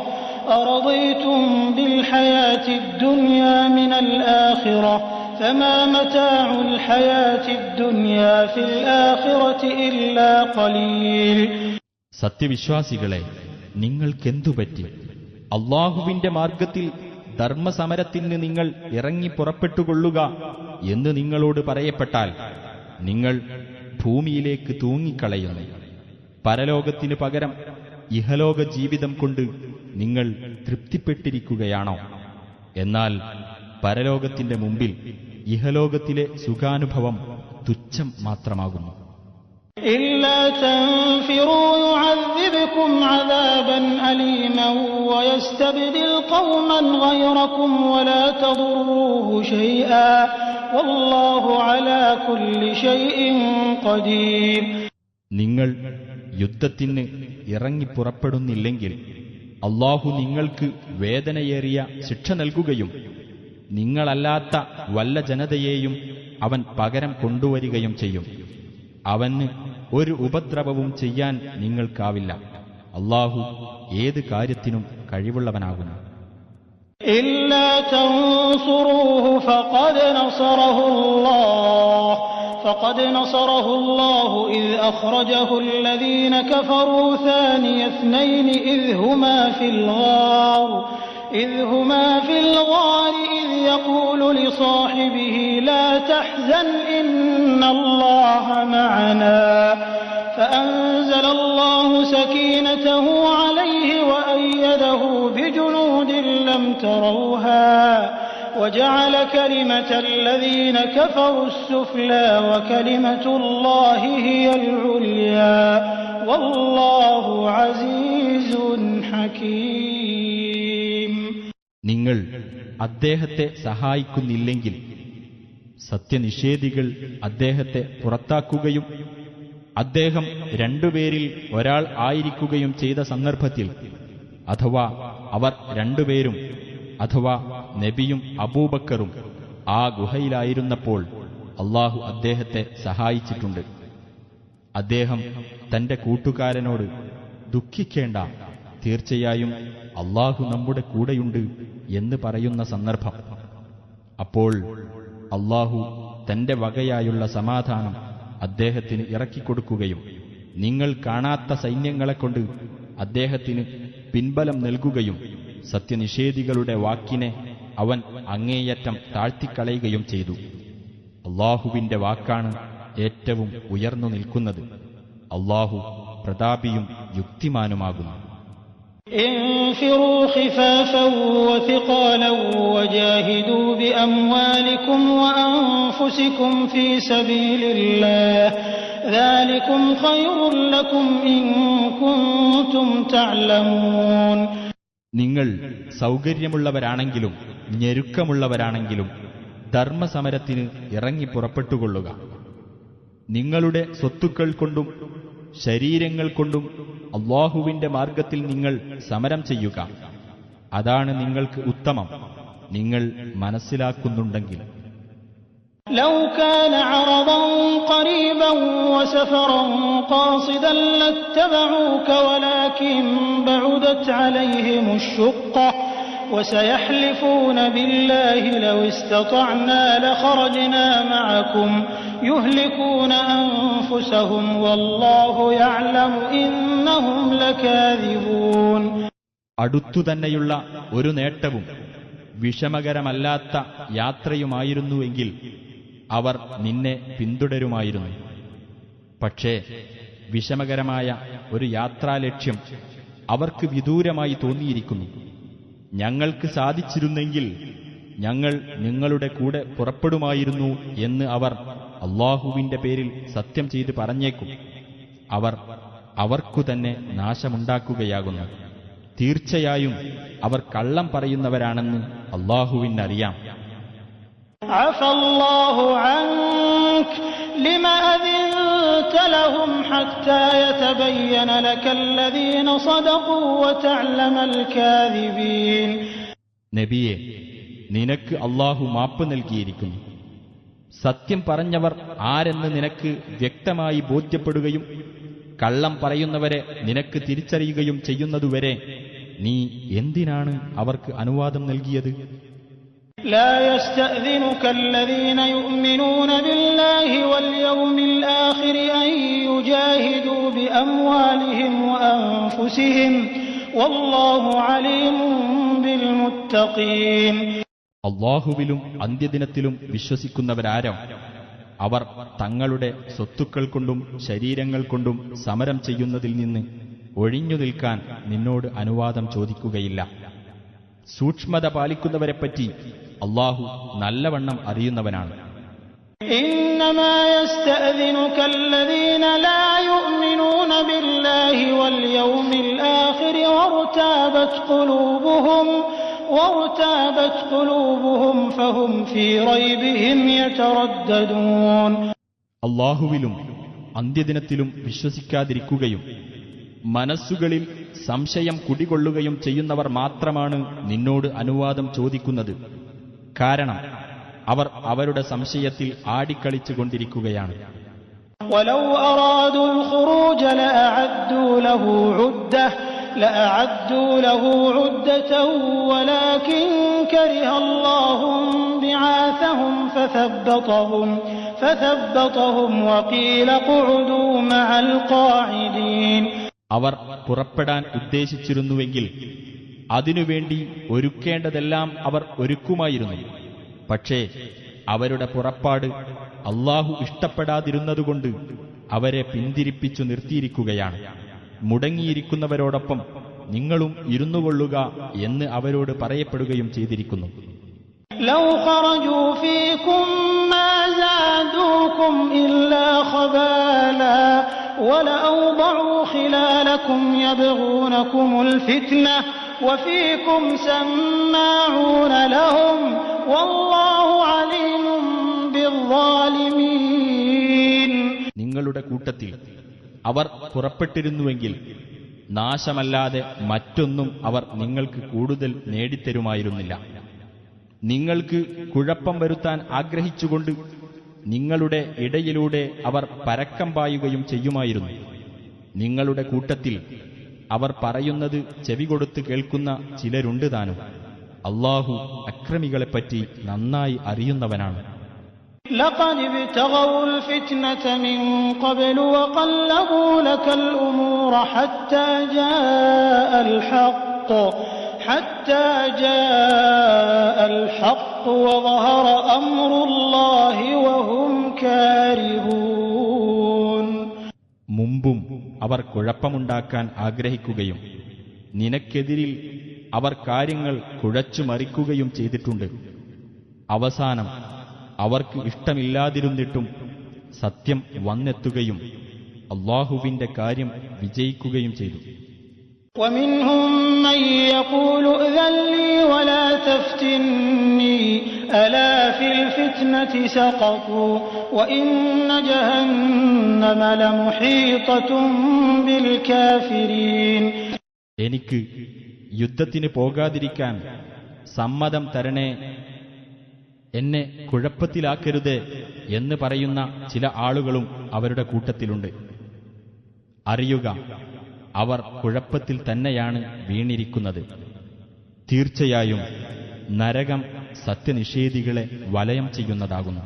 أرضيتم بالحياة الدنيا من الآخرة فما متاع الحياة الدنيا في الآخرة إلا قليل.
സത്യവിശ്വാസികളെ, നിങ്ങൾക്കെന്തുപറ്റി? അള്ളാഹുവിന്റെ മാർഗത്തിൽ ധർമ്മസമരത്തിന് നിങ്ങൾ ഇറങ്ങി പുറപ്പെട്ടുകൊള്ളുക എന്ന് നിങ്ങളോട് പറയപ്പെട്ടാൽ നിങ്ങൾ ഭൂമിയിലേക്ക് തൂങ്ങിക്കളയുന്നു. പരലോകത്തിനു പകരം ഇഹലോക ജീവിതം കൊണ്ട് നിങ്ങൾ തൃപ്തിപ്പെട്ടിരിക്കുകയാണോ? എന്നാൽ പരലോകത്തിന്റെ മുമ്പിൽ ഇഹലോകത്തിലെ സുഖാനുഭവം തുച്ഛം മാത്രമാകുന്നു.
إلا تنفروا يعذبكم عذابا أليما ويستبدل قوما غيركم ولا تضروه شيئا والله على كل شيء قدير.
നിങ്ങൾ യുദ്ധത്തിന് ഇറങ്ങിപ്പുറപ്പെടുന്നില്ലെങ്കിൽ അള്ളാഹു നിങ്ങൾക്ക് വേദനയേറിയ ശിക്ഷ നൽകുകയും നിങ്ങളല്ലാത്ത വല്ല ജനതയെയും അവൻ പകരം കൊണ്ടുവരികയും ചെയ്യും. അവന് ഒരു ഉപദ്രവവും ചെയ്യാൻ നിങ്ങൾക്കാവില്ല. അള്ളാഹു ഏത് കാര്യത്തിനും കഴിവുള്ളവനാകുന്നു.
إلا تنصروه فقد نصره الله إذ أخرجه الذين كفروا ثاني اثنين إذ هما في الغار إذ يقول لصاحبه لا تحزن إن الله معنا فأنزل الله سكينته عليه وأيده بجنود لم تروها وجعل كلمة الذين كفروا السفلى وكلمة الله هي العليا والله عزيز حكيم.
നിങ്ങൾ അദ്ദേഹത്തെ സഹായിക്കുന്നില്ലെങ്കിൽ സത്യനിഷേധികൾ അദ്ദേഹത്തെ പുറത്താക്കുകയും അദ്ദേഹം 2 പേരിൽ ഒരാൾ ആയിരിക്കുകയും ചെയ്ത സന്ദർഭത്തിൽ, അഥവാ അവർ 2 പേരും അഥവാ നബിയും അബൂബക്കറും ആ ഗുഹയിലായിരുന്നപ്പോൾ അള്ളാഹു അദ്ദേഹത്തെ സഹായിച്ചിട്ടുണ്ട്. അദ്ദേഹം തന്റെ കൂട്ടുകാരനോട് ദുഃഖിക്കേണ്ട, തീർച്ചയായും അള്ളാഹു നമ്മുടെ കൂടെയുണ്ട് എന്ന് പറയുന്ന സന്ദർഭം. അപ്പോൾ അള്ളാഹു തന്റെ വകയായുള്ള സമാധാനം അദ്ദേഹത്തിന് ഇറക്കിക്കൊടുക്കുകയും നിങ്ങൾ കാണാത്ത സൈന്യങ്ങളെക്കൊണ്ട് അദ്ദേഹത്തിന് പിൻബലം നൽകുകയും സത്യനിഷേധികളുടെ വാക്കിനെ അവൻ അങ്ങേയറ്റം താഴ്ത്തിക്കളയുകയും ചെയ്തു. അള്ളാഹുവിന്റെ വാക്കാണ് ഏറ്റവും ഉയർന്നു നിൽക്കുന്നത്. അള്ളാഹു പ്രതാപിയും യുക്തിമാനുമാകുന്നു.
انفروا خفافا وثقالا وجاهدوا بأموالكم وأنفسكم في سبيل الله ذلكم خير لكم إن كنتم تعلمون.
നിങ്ങൾ സൗകര്യമുള്ളവരാണെങ്കിലും ഞെരുക്കമുള്ളവരാണെങ്കിലും ധർമ്മസമരത്തിന് ഇറങ്ങി പുറപ്പെട്ടുകൊള്ളുക. നിങ്ങളുടെ സ്വത്തുക്കൾ കൊണ്ടും ശരീരങ്ങൾ കൊണ്ടും അല്ലാഹുവിന്റെ മാർഗത്തിൽ നിങ്ങൾ സമരം ചെയ്യുക. അതാണ് നിങ്ങൾക്ക് ഉത്തമം, നിങ്ങൾ മനസ്സിലാക്കുന്നുണ്ടെങ്കിൽ.
لو كان عرضا قريبا وسفرا قاصدا لاتبعوك ولكن بعدت عليهم الشقة وسيحلفون بالله لو استطعنا لخرجنا معكم يهلكون أنفسهم والله يعلم إنهم لكاذبون.
അടുത്തുതന്നെയുള്ള ഒരു നേട്ടവും വിഷമകരമല്ലാത്ത യാത്രയുമായിരുന്നുവെങ്കിൽ അവർ നിന്നെ പിന്തുടരുമായിരുന്നു. പക്ഷേ വിഷമകരമായ ഒരു യാത്രാലക്ഷ്യം അവർക്ക് വിദൂരമായി തോന്നിയിരിക്കുന്നു. ഞങ്ങൾക്ക് സാധിച്ചിരുന്നെങ്കിൽ ഞങ്ങൾ നിങ്ങളുടെ കൂടെ പുറപ്പെടുമായിരുന്നു എന്ന് അവർ അല്ലാഹുവിന്റെ പേരിൽ സത്യം ചെയ്ത് പറഞ്ഞേക്കും. അവർ അവർക്കു തന്നെ നാശമുണ്ടാക്കുകയാകുന്നു. തീർച്ചയായും അവർ കള്ളം പറയുന്നവരാണെന്ന് അല്ലാഹുവിനറിയാം.
عفى الله عنك لما أذنت لهم حتى يتبين لك الذين صدقوا وتعلم الكاذبين.
നബിയെ, നിനക്ക് അല്ലാഹു മാപ്പ് നൽകിയിരിക്കുന്നു. സത്യം പറഞ്ഞവർ ആരെന്ന് നിനക്ക് വ്യക്തമായി ബോധ്യപ്പെടുകയും കള്ളം പറയുന്നവരെ നിനക്ക് തിരിച്ചറിയുകയും ചെയ്യുന്നതുവരെ നീ എന്തിനാണ് അവർക്ക് അനുവാദം നൽകിയത്?
لا يستأذنك الذين يؤمنون بالله واليوم الآخر أن يجاهدوا بأموالهم وأنفسهم والله عليم بالمتقين.
അല്ലാഹുവിലും അന്ത്യദിനത്തിലും വിശ്വസിക്കുന്നവരാരോ അവർ തങ്ങളുടെ സ്വത്തുക്കൾ കൊണ്ടും ശരീരങ്ങൾ കൊണ്ടും സമരം ചെയ്യുന്നതിൽ നിന്ന് ഒഴിഞ്ഞു നിൽക്കാൻ നിന്നോട് അനുവാദം ചോദിക്കുകയില്ല. സൂക്ഷ്മത പാലിക്കുന്നവരെപ്പറ്റി അല്ലാഹു നല്ലവണ്ണം അറിയുന്നവനാണ്.
إنما يستأذنك الذين لا يؤمنون بالله واليوم الآخر وارتابت قلوبهم فهم في ريبهم يترددون.
അല്ലാഹുവിലും അന്ത്യദിനത്തിലും വിശ്വസിക്കാതിരിക്കുകയും മനസ്സുകളിൽ സംശയം കുടികൊള്ളുകയും ചെയ്യുന്നവർ മാത്രമാണ് നിന്നോട് അനുവാദം ചോദിക്കുന്നത്. കാരണം അവർ അവരുടെ സംശയത്തിൽ ആടിക്കളിച്ചുകൊണ്ടിരിക്കുകയാണ്.
ولو أرادوا الخروج لأعدوا له عدة ولكن كره الله بعاثهم فثبطهم وقيل اقعدوا مع القاعدين.
അവർ പുറപ്പെടാൻ ഉദ്ദേശിച്ചിരുന്നുവെങ്കിൽ അതിനുവേണ്ടി ഒരുക്കേണ്ടതെല്ലാം അവർ ഒരുക്കുമായിരുന്നു. പക്ഷേ അവരുടെ പുറപ്പാട് അല്ലാഹു ഇഷ്ടപ്പെടാതിരുന്നതുകൊണ്ട് അവരെ പിന്തിരിപ്പിച്ചു നിർത്തിയിരിക്കുകയാണ്. മുടങ്ങിയിരിക്കുന്നവരോടൊപ്പം നിങ്ങളും ഇരുന്നുകൊള്ളുക എന്ന് അവരോട് പറയപ്പെടുകയും ചെയ്തിരിക്കുന്നു.
لو خرجوا فيكم ما زادوكم إلا خبالا ولأوضعوا خلالكم يبغونكم الفتنة وفيكم سماعون لهم والله عليم بالظالمين.
നിങ്ങളുടെ കൂട്ടത്തിൽ അവർ പുറപ്പെട്ടിരുന്നുവെങ്കിൽ നാശമല്ലാതെ മറ്റൊന്നും അവർ നിങ്ങൾക്ക് കൂടുതൽ നേടിത്തരുമായിരുന്നില്ല. നിങ്ങൾക്ക് കുഴപ്പം വരുത്താൻ ആഗ്രഹിച്ചുകൊണ്ട് നിങ്ങളുടെ ഇടയിലൂടെ അവർ പരക്കം പായുകയും ചെയ്യുമായിരുന്നു. നിങ്ങളുടെ കൂട്ടത്തിൽ അവർ പറയുന്നത് ചെവികൊടുത്ത് കേൾക്കുന്ന ചിലരുണ്ട് താനും. അല്ലാഹു അക്രമികളെപ്പറ്റി നന്നായി അറിയുന്നവനാണ്.
لقد ابتغوا الفتنة من قبل وقلبوا لك الأمور حتى جاء الحق وظهر أمر الله وهم كارهون.
മുമ്പും അവർ കുഴപ്പമുണ്ടാക്കാൻ ആഗ്രഹിക്കുകയും നിനക്കെതിരിൽ അവർ കാര്യങ്ങൾ കുഴച്ചുമറിക്കുകയും ചെയ്തിട്ടുണ്ട്. അവസാനം അവർക്ക് ഇഷ്ടമില്ലാതിരുന്നിട്ടും സത്യം വന്നെത്തുകയും അല്ലാഹുവിന്റെ കാര്യം വിജയിക്കുകയും ചെയ്തു.
ومنهم من يقول ائذن لي ولا تفتني ألا في الفتنة سقطوا وإن جهنم لمحيطة بالكافرين.
എനിക്ക് യുദ്ധത്തിന് പോകാതിരിക്കാൻ സമ്മതം തരണേ, എന്നെ കുഴപ്പത്തിലാക്കരുതേ എന്ന് പറയുന്ന ചില ആളുകളും അവരുടെ കൂട്ടത്തിലുണ്ട്. അറിയുക, അവർ കുഴപ്പത്തിൽ തന്നെയാണ് വീണിരിക്കുന്നത്. തീർച്ചയായും നരകം സത്യനിഷേധികളെ വലയം ചെയ്യുന്നതാകുന്നു.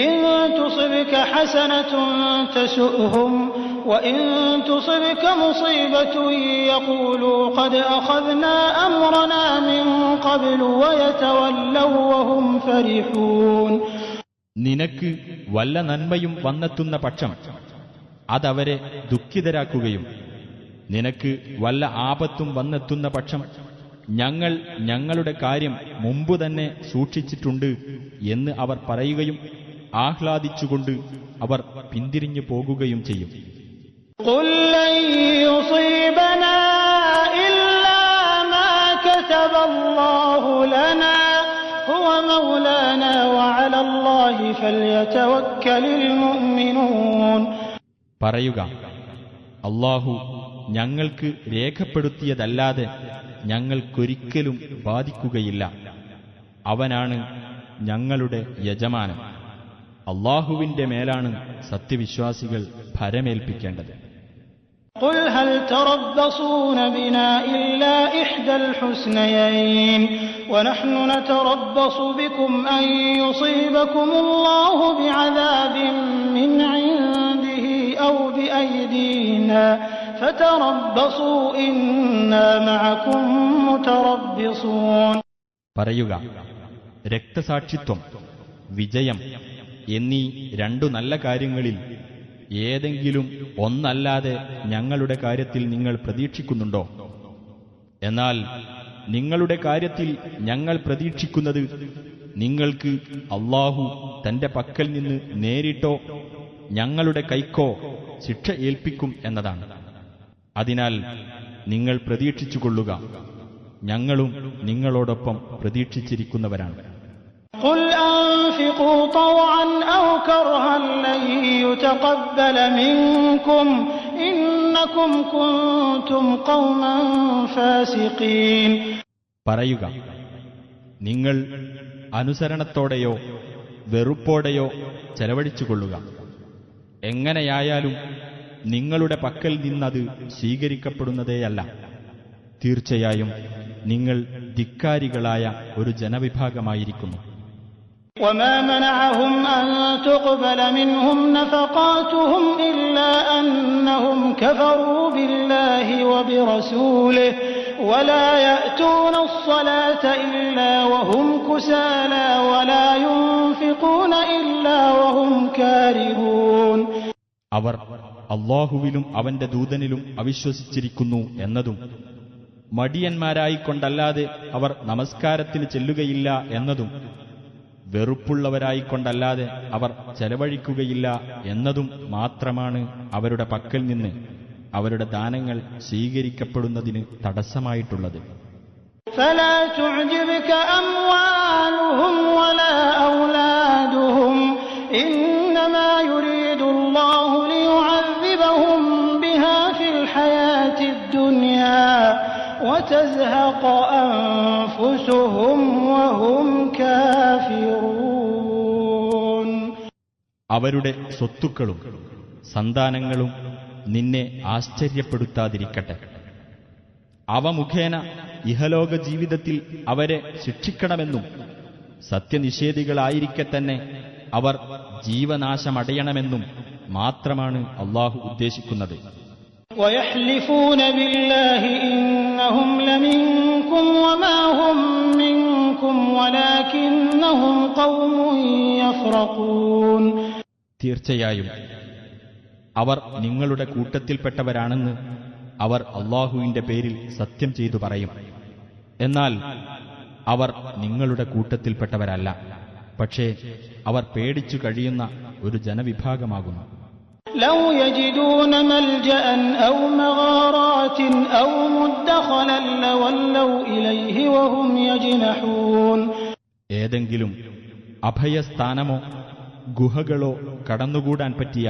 إن تصبك حسنة تسؤهم وإن تصبك مصيبة يقولوا قد أخذنا أمرنا من قبل ويتولوا وهم فرحون.
നിനക്ക് വല്ല നന്മയും വന്നെത്തുന്ന പക്ഷം അതവരെ ദുഃഖിതരാക്കുകയും നിനക്ക് വല്ല ആപത്തും വന്നെത്തുന്ന പക്ഷം ഞങ്ങൾ ഞങ്ങളുടെ കാര്യം മുമ്പ് തന്നെ സൂക്ഷിച്ചിട്ടുണ്ട് എന്ന് അവർ പറയുകയും ആഹ്ലാദിച്ചുകൊണ്ട് അവർ പിന്തിരിഞ്ഞു പോകുകയും ചെയ്യും.
قل لن يصيبنا إلا ما كتب الله لنا هو مولانا وعلى الله فليتوكل المؤمنون.
പറയുക, അല്ലാഹു ഞങ്ങൾക്ക് രേഖപ്പെടുത്തിയതല്ലാതെ ഞങ്ങൾക്കൊരിക്കലും ബാധിക്കുകയില്ല. അവനാണ് ഞങ്ങളുടെ യജമാനൻ. അല്ലാഹുവിന്റെ മേലാണ് സത്യവിശ്വാസികൾ ഭരമേൽപ്പിക്കേണ്ടത്.
قل هل تربصون بنا إلا إحدى الحسنيين ونحن نتربص بكم أن يصيبكم الله بعذاب من عنده أو بأيدينا فتربصوا إنا معكم متربصون.
പറയുക, രക്തസാക്ഷിത്വം, വിജയം എന്നീ രണ്ടു നല്ല കാര്യങ്ങളിൽ ഏതെങ്കിലും ഒന്നല്ലാതെ ഞങ്ങളുടെ കാര്യത്തിൽ നിങ്ങൾ പ്രതീക്ഷിക്കുന്നുണ്ടോ? എന്നാൽ നിങ്ങളുടെ കാര്യത്തിൽ ഞങ്ങൾ പ്രതീക്ഷിക്കുന്നത് നിങ്ങൾക്ക് അല്ലാഹു തന്റെ പക്കൽ നിന്ന് നേരിട്ടോ ഞങ്ങളുടെ കൈക്കോ ശിക്ഷ ഏൽപ്പിക്കും എന്നതാണ്. അതിനാൽ നിങ്ങൾ പ്രതീക്ഷിച്ചുകൊള്ളുക, ഞങ്ങളും നിങ്ങളോടൊപ്പം പ്രതീക്ഷിച്ചിരിക്കുന്നവരാണ്.
قل أنفقوا طوعا أو كرها لن يتقبل منكم إنكم كنتم قوما فاسقين.
പറയുക, നിങ്ങൾ അനുസരണത്തോടെയോ വെറുപ്പോടെയോ ചെലവഴിച്ചുകൊള്ളുക. എങ്ങനെയായാലും നിങ്ങളുടെ പക്കൽ നിന്നത് സ്വീകരിക്കപ്പെടുന്നതേയല്ല. തീർച്ചയായും നിങ്ങൾ ധിക്കാരികളായ ഒരു ജനവിഭാഗമായിരിക്കുന്നു.
وما منعهم أن تقبل منهم نفقاتهم إلا أنهم كفروا بالله وبرسوله ولا يأتون الصلاة إلا وهم كسالى ولا ينفقون إلا وهم كارهون.
അവർ അല്ലാഹുവിലും അവന്റെ ദൂതനിലും അവിശ്വസിച്ചിരിക്കുന്നു എന്നതും മടിയന്മാരായിക്കൊണ്ടല്ലാതെ അവർ നമസ്കാരത്തിന് ചെല്ലുകയില്ല എന്നതും വെറുപ്പുള്ളവരായിക്കൊണ്ടല്ലാതെ അവർ ചെലവഴിക്കുകയില്ല എന്നതും മാത്രമാണ് അവരുടെ പക്കൽ നിന്ന് അവരുടെ ദാനങ്ങൾ സ്വീകരിക്കപ്പെടുന്നതിന് തടസ്സമായിട്ടുള്ളത്.
فلا تعجبك أموالهم ولا أولادهم إنما يريد الله ليعذبهم بها في الحياة الدنيا وتزهق أنفسهم وهم كافرون.
അവരുടെ സ്വത്തുക്കളും സന്താനങ്ങളും നിന്നെ ആശ്ചര്യപ്പെടുത്താതിരിക്കട്ടെ. അവ മുഖേന ഇഹലോക ജീവിതത്തിൽ അവരെ ശിക്ഷിക്കണമെന്നും സത്യനിഷേധികളായിരിക്കെ തന്നെ അവർ ജീവനാശമടയണമെന്നും മാത്രമാണ് അല്ലാഹു ഉദ്ദേശിക്കുന്നത്.
ويحلفون بالله إنهم لمنكم وما هم منكم ولكنهم قوم يفرقون.
തീർച്ചയായും അവർ നിങ്ങളുടെ കൂട്ടത്തിൽപ്പെട്ടവരാണെന്ന് അവർ അല്ലാഹുവിന്റെ പേരിൽ സത്യം ചെയ്തു പറയും. എന്നാൽ അവർ നിങ്ങളുടെ കൂട്ടത്തിൽപ്പെട്ടവരല്ല, പക്ഷേ അവർ പേടിച്ചു കഴിയുന്ന ഒരു ജനവിഭാഗമാകുന്നു.
لو يجدون ملجأ أو مغارات أو مدخلا لولوا إليه وهم يجمحون.
ഏതെങ്കിലും അഭയസ്ഥാനമോ ഗുഹകളോ കടന്നുകൂടാൻ പറ്റിയ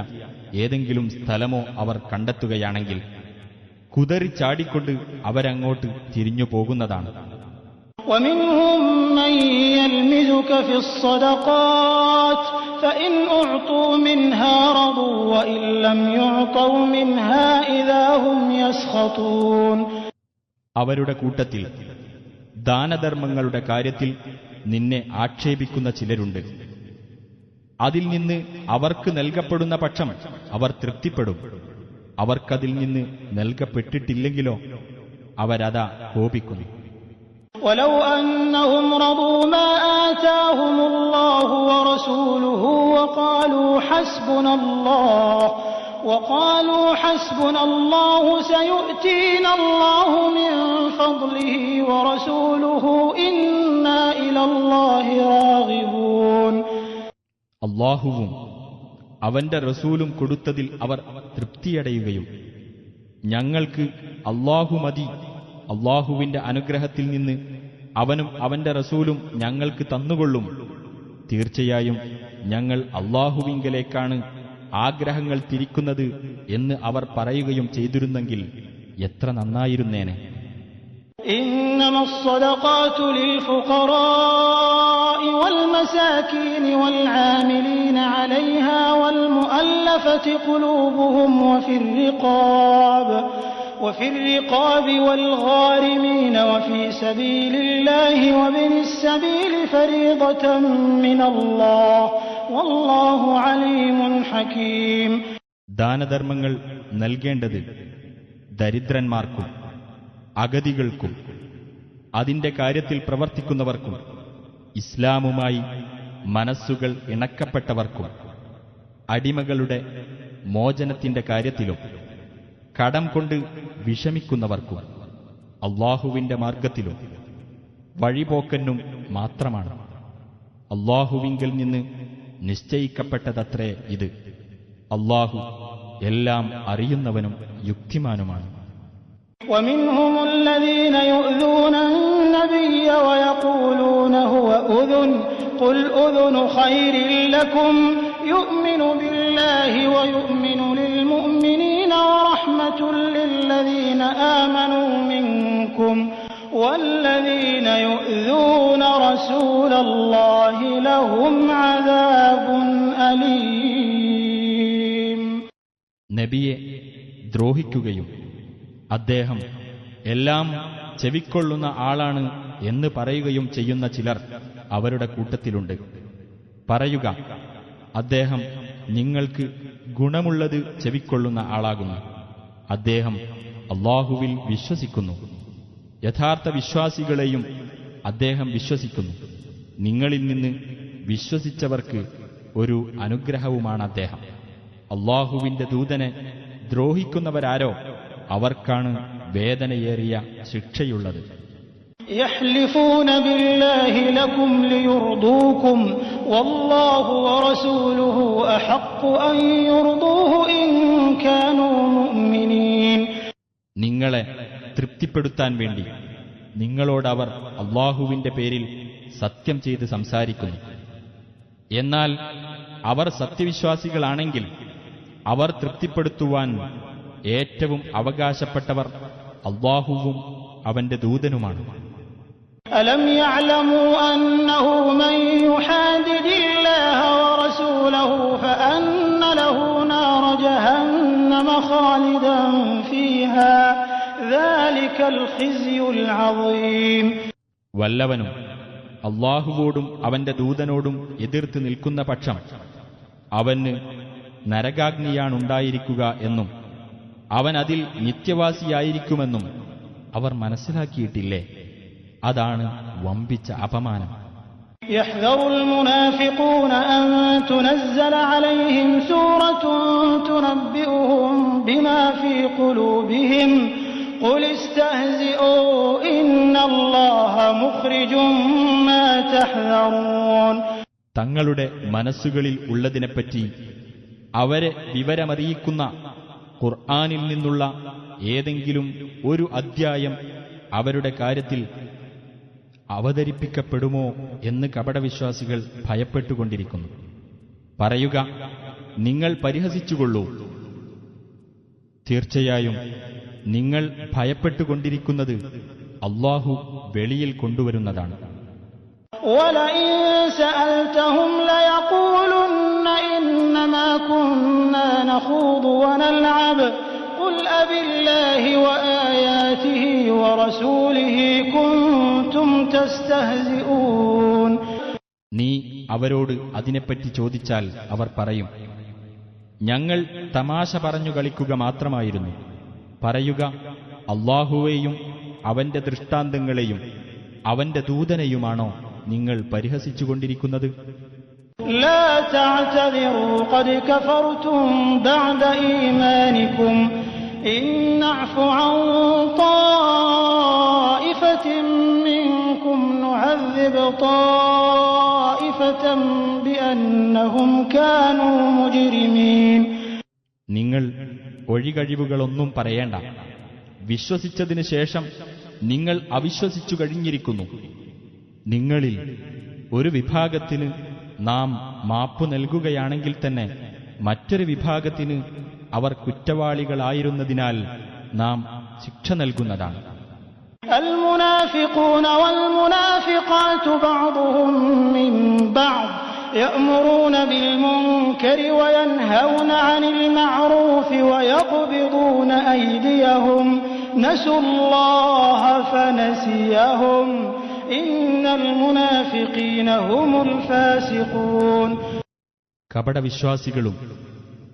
ഏതെങ്കിലും സ്ഥലമോ അവർ കണ്ടെത്തുകയാണെങ്കിൽ കുതറിച്ചാടിക്കൊണ്ട് അവരങ്ങോട്ട് തിരിഞ്ഞു പോകുന്നതാണ്.
ومنهم من يلمزك في الصدقات فإن أعطوا منها رضوا وإن لم يعطوا منها إذا هم يسخطون.
അവരുടെ കൂട്ടത്തിൽ ദാനധർമ്മങ്ങളുടെ കാര്യത്തിൽ നിന്നെ ആക്ഷേപിക്കുന്ന ചിലരുണ്ട്. അതിൽ നിന്ന് അവർക്ക് നൽകപ്പെടുന്ന പക്ഷം അവർ തൃപ്തിപ്പെടും. അവർക്കതിൽ നിന്ന് നൽകപ്പെട്ടിട്ടില്ലെങ്കിലോ അവരതാ കോപിക്കുന്നു.
ولو أنهم رضوا ما آتاهم الله ورسوله وقالوا حسبنا الله سيؤتينا الله من فضله ورسوله إنا إلى الله راغبون.
അല്ലാഹുവും അവന്റെ റസൂലും കൊടുത്തതിൽ അവർ തൃപ്തിയടയുകയും ഞങ്ങൾക്ക് അല്ലാഹു മതി, അല്ലാഹുവിന്റെ അനുഗ്രഹത്തിൽ നിന്ന് അവനും അവന്റെ റസൂലും ഞങ്ങൾക്ക് തന്നുകൊള്ളും, തീർച്ചയായും ഞങ്ങൾ അല്ലാഹുവിങ്കലേക്കാണ് ആഗ്രഹങ്ങൾ തിരിക്കുന്നത് എന്ന് അവർ പറയുകയും ചെയ്തിരുന്നെങ്കിൽ എത്ര നന്നായിരുന്നേനെ.
إنما الصدقات للفقراء والمساكين والعاملين عليها والمؤلفة قلوبهم وفي الرقاب والغارمين وفي سبيل الله وابن السبيل فريضة من الله والله عليم حكيم.
ദാനധർമ്മങ്ങൾ നൽകേണ്ടത് ദരിദ്രന്മാർക്കും അഗതികൾക്കും അതിന്റെ കാര്യത്തിൽ പ്രവർത്തിക്കുന്നവർക്കും ഇസ്ലാമുമായി മനസ്സുകൾ ഇണക്കപ്പെട്ടവർക്കും അടിമകളുടെ മോചനത്തിന്റെ കാര്യത്തിലും കടം കൊണ്ട് വിഷമിക്കുന്നവർക്കും അല്ലാഹുവിന്റെ മാർഗത്തിലും വഴിപോക്കനും മാത്രമാണ്. അല്ലാഹുവിങ്കിൽ നിന്ന് നിശ്ചയിക്കപ്പെട്ടതത്രേ ഇത്. അല്ലാഹു എല്ലാം അറിയുന്നവനും യുക്തിമാനുമാണ്.
ومنهم الذين يؤذون النبي ويقولون هو أذن قل أذن خير لكم يؤمن بالله ويؤمن للمؤمنين ورحمة للذين آمنوا منكم والذين يؤذون رسول الله لهم عذاب أليم.
നബിയെ ദ്രോഹിക്കുകയും അദ്ദേഹം എല്ലാം ചെവിക്കൊള്ളുന്ന ആളാണ് എന്ന് പറയുകയും ചെയ്യുന്ന ചിലർ അവരുടെ കൂട്ടത്തിലുണ്ട്. പറയുക, അദ്ദേഹം നിങ്ങൾക്ക് ഗുണമുള്ളത് ചെവിക്കൊള്ളുന്ന ആളാകുന്നു. അദ്ദേഹം അല്ലാഹുവിൽ വിശ്വസിക്കുന്നു. യഥാർത്ഥ വിശ്വാസികളെയും അദ്ദേഹം വിശ്വസിക്കുന്നു. നിങ്ങളിൽ നിന്ന് വിശ്വസിച്ചവർക്ക് ഒരു അനുഗ്രഹവുമാണ് അദ്ദേഹം. അല്ലാഹുവിന്റെ ദൂതനെ ദ്രോഹിക്കുന്നവരാരോ അവർക്കാണ് വേദനയേറിയ ശിക്ഷയുള്ളത്.
يحلفون بالله لكم ليرضوكم والله ورسوله أحق أن يرضوه إن كانوا مؤمنين.
നിങ്ങളെ തൃപ്തിപ്പെടുത്താൻ വേണ്ടി നിങ്ങളോടവർ അല്ലാഹുവിന്റെ പേരിൽ സത്യം ചെയ്ത് സംസാരിക്കുന്നു. എന്നാൽ അവർ സത്യവിശ്വാസികളാണെങ്കിൽ അവർ തൃപ്തിപ്പെടുത്തുവാൻ ഏറ്റവും അവകാശപ്പെട്ടവർ അല്ലാഹുവും അവന്റെ ദൂതനുമാണ്.
ألم يعلموا أنه من يحادد الله ورسوله فأن له نار جهنم خالدا فيها ذلك الخزي العظيم.
വല്ലവനും അല്ലാഹുവോടും അവന്റെ ദൂതനോടും എതിർത്ത് നിൽക്കുന്ന പക്ഷം അവന് നരകാഗ്നിയാണുണ്ടായിരിക്കുക എന്നും അവൻ അതിൽ നിത്യവാസിയായിരിക്കുമെന്നും അവർ മനസ്സിലാക്കിയിട്ടില്ലേ? അതാണ് വമ്പിച്ച അപമാനം.
يحذر المنافقون أن تنزل عليهم سورة تنبئهم بما في قلوبهم قل استهزئوا إن الله مخرج ما تحذرون.
തങ്ങളുടെ മനസ്സുകളിൽ ഉള്ളതിനെപ്പറ്റി അവരെ വിവരമറിയിക്കുന്ന ഖുർആനിൽ നിന്നുള്ള ഏതെങ്കിലും ഒരു അദ്ധ്യായം അവരുടെ കാര്യത്തിൽ അവതരിപ്പിക്കപ്പെടുമോ എന്ന് കപടവിശ്വാസികൾ ഭയപ്പെട്ടുകൊണ്ടിരിക്കുന്നു. പറയുക, നിങ്ങൾ പരിഹസിച്ചുകൊള്ളൂ. തീർച്ചയായും നിങ്ങൾ ഭയപ്പെട്ടുകൊണ്ടിരിക്കുന്നത് അല്ലാഹു വെളിയിൽ കൊണ്ടുവരുന്നതാണ്.
وَلَئِن سَأَلْتَهُمْ لَيَقُولُنَّ إِنَّمَا كُنَّا نَخُوضُ وَنَلْعَبُ قُلْ أَبِاللَّهِ وَآيَاتِهِ وَرَسُولِهِ كُنتُمْ تَسْتَهْزِئُونَ.
നീ അവരോട് അതിനെപ്പറ്റി ചോദിച്ചാൽ അവർ പറയും, ഞങ്ങൾ തമാശ പറഞ്ഞു കളിക്കുക മാത്രമായിരുന്നു. പറയുക, അല്ലാഹുവേയും അവന്റെ ദൃഷ്ടാന്തങ്ങളെയും അവന്റെ ദൂതനെയുമാണോ നിങ്ങൾ പരിഹസിച്ചുകൊണ്ടിരിക്കുന്നത്?
لا تعتذروا قد كفرتم بعد إيمانكم إن نعف عن طائفة منكم نعذب طائفة بأنهم كانوا مجرمين.
നിങ്ങൾ ഒഴികഴിവുകളൊന്നും പറയേണ്ട. വിശ്വസിച്ചതിനു ശേഷം നിങ്ങൾ അവിശ്വസിച്ചു കഴിഞ്ഞിരിക്കുന്നു. നിങ്ങളിൽ ഒരു വിഭാഗത്തിന് നാം മാപ്പു നൽകുകയാണെങ്കിൽ തന്നെ മറ്റൊരു വിഭാഗത്തിന് അവർ കുറ്റവാളികളായിരുന്നതിനാൽ നാം ശിക്ഷ നൽകുന്നതാണ്.
المنافقون والمنافقات بعضهم من بعض يأمرون بالمنكر وينهون عن المعروف ويقبضون أيديهم نسوا الله فنسيهم إن المنافقين هم الفاسقون.
കപടവിശ്വാസികളും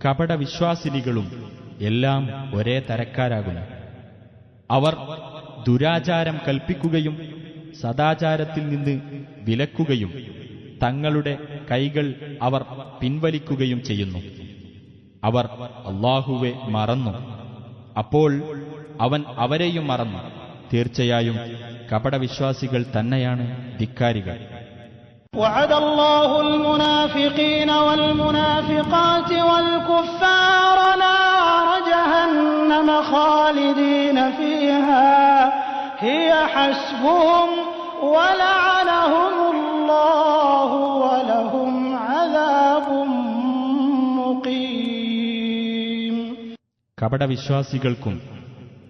കപടവിശ്വാസിനികളും എല്ലാം ഒരേ തരക്കാരാകുന്നു. അവർ ദുരാചാരം കൽപ്പിക്കുകയും സദാചാരത്തിൽ നിന്ന് വിലക്കുകയും തങ്ങളുടെ കൈകൾ അവർ പിൻവലിക്കുകയും ചെയ്യുന്നു. അവർ അല്ലാഹുവെ മറന്നു, അപ്പോൾ അവൻ അവരെയും മറന്നു. തീർച്ചയായും കപടവിശ്വാസികൾ തന്നെയാണ് ധിക്കാരികൾ.
وعد الله المنافقين والمنافقات والكفار نار جهنم خالدين فيها هي حسبهم ولعنهم الله ولهم عذاب مقيم.
കപടവിശ്വാസികൾക്കും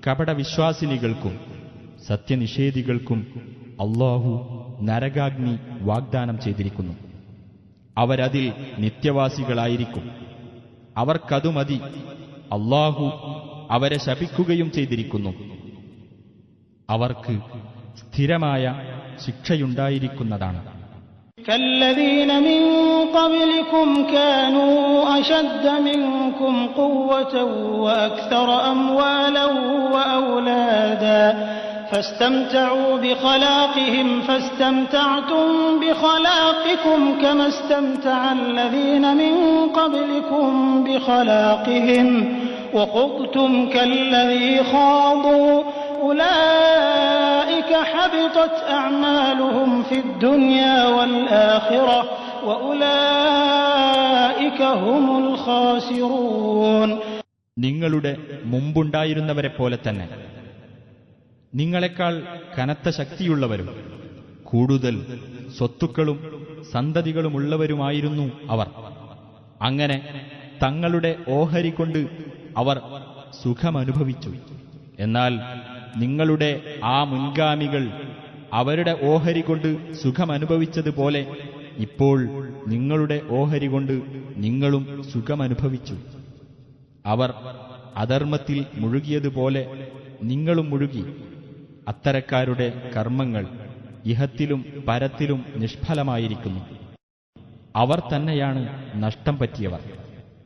കപടവിശ്വാസിനികൾക്കും സത്യനിഷേധികൾക്കും അല്ലാഹു നരകാഗ്നി വാഗ്ദാനം ചെയ്തിരിക്കുന്നു. അവരതിൽ നിത്യവാസികളായിരിക്കും. അവർക്കതു മതി. അല്ലാഹു അവരെ ശപിക്കുകയും ചെയ്തിരിക്കുന്നു. അവർക്ക് സ്ഥിരമായ ശിക്ഷയുണ്ടായിരിക്കുന്നതാണ്.
كالذين من قبلكم كانوا أشد منكم قوة وأكثر أموالا وأولادا فاستمتعوا بخلاقهم فاستمتعتم بخلاقكم كما استمتع الذين من قبلكم بخلاقهم وخضتم كالذي خاضوا أولئك حبطت أعمالهم في الدنيا والآخرة وأولئك هم الخاسرون.
നിങ്ങളുടെ മുമ്പുണ്ടായിരുന്നവരെ പോലെ തന്നെ നിങ്ങളെക്കാൾ കനത്ത ശക്തിയുള്ളവരും കൂടുതൽ സ്വത്തുക്കളും സന്തതികളുമുള്ളവരുമായിരുന്നു അവർ. അങ്ങനെ തങ്ങളുടെ ഓഹരി കൊണ്ട് അവർ സുഖമനുഭവിച്ചു. എന്നാൽ നിങ്ങളുടെ ആ മുൻഗാമികൾ അവരുടെ ഓഹരി കൊണ്ട് സുഖമനുഭവിച്ചതുപോലെ ഇപ്പോൾ നിങ്ങളുടെ ഓഹരി കൊണ്ട് നിങ്ങളും സുഖമനുഭവിച്ചു. അവർ അധർമ്മത്തിൽ മുഴുകിയതുപോലെ നിങ്ങളും മുഴുകി. അത്തരക്കാരുടെ കർമ്മങ്ങൾ ഇഹത്തിലും പരത്തിലും നിഷ്ഫലമായിരിക്കുന്നു. അവർ തന്നെയാണ് നഷ്ടം പറ്റിയവർ.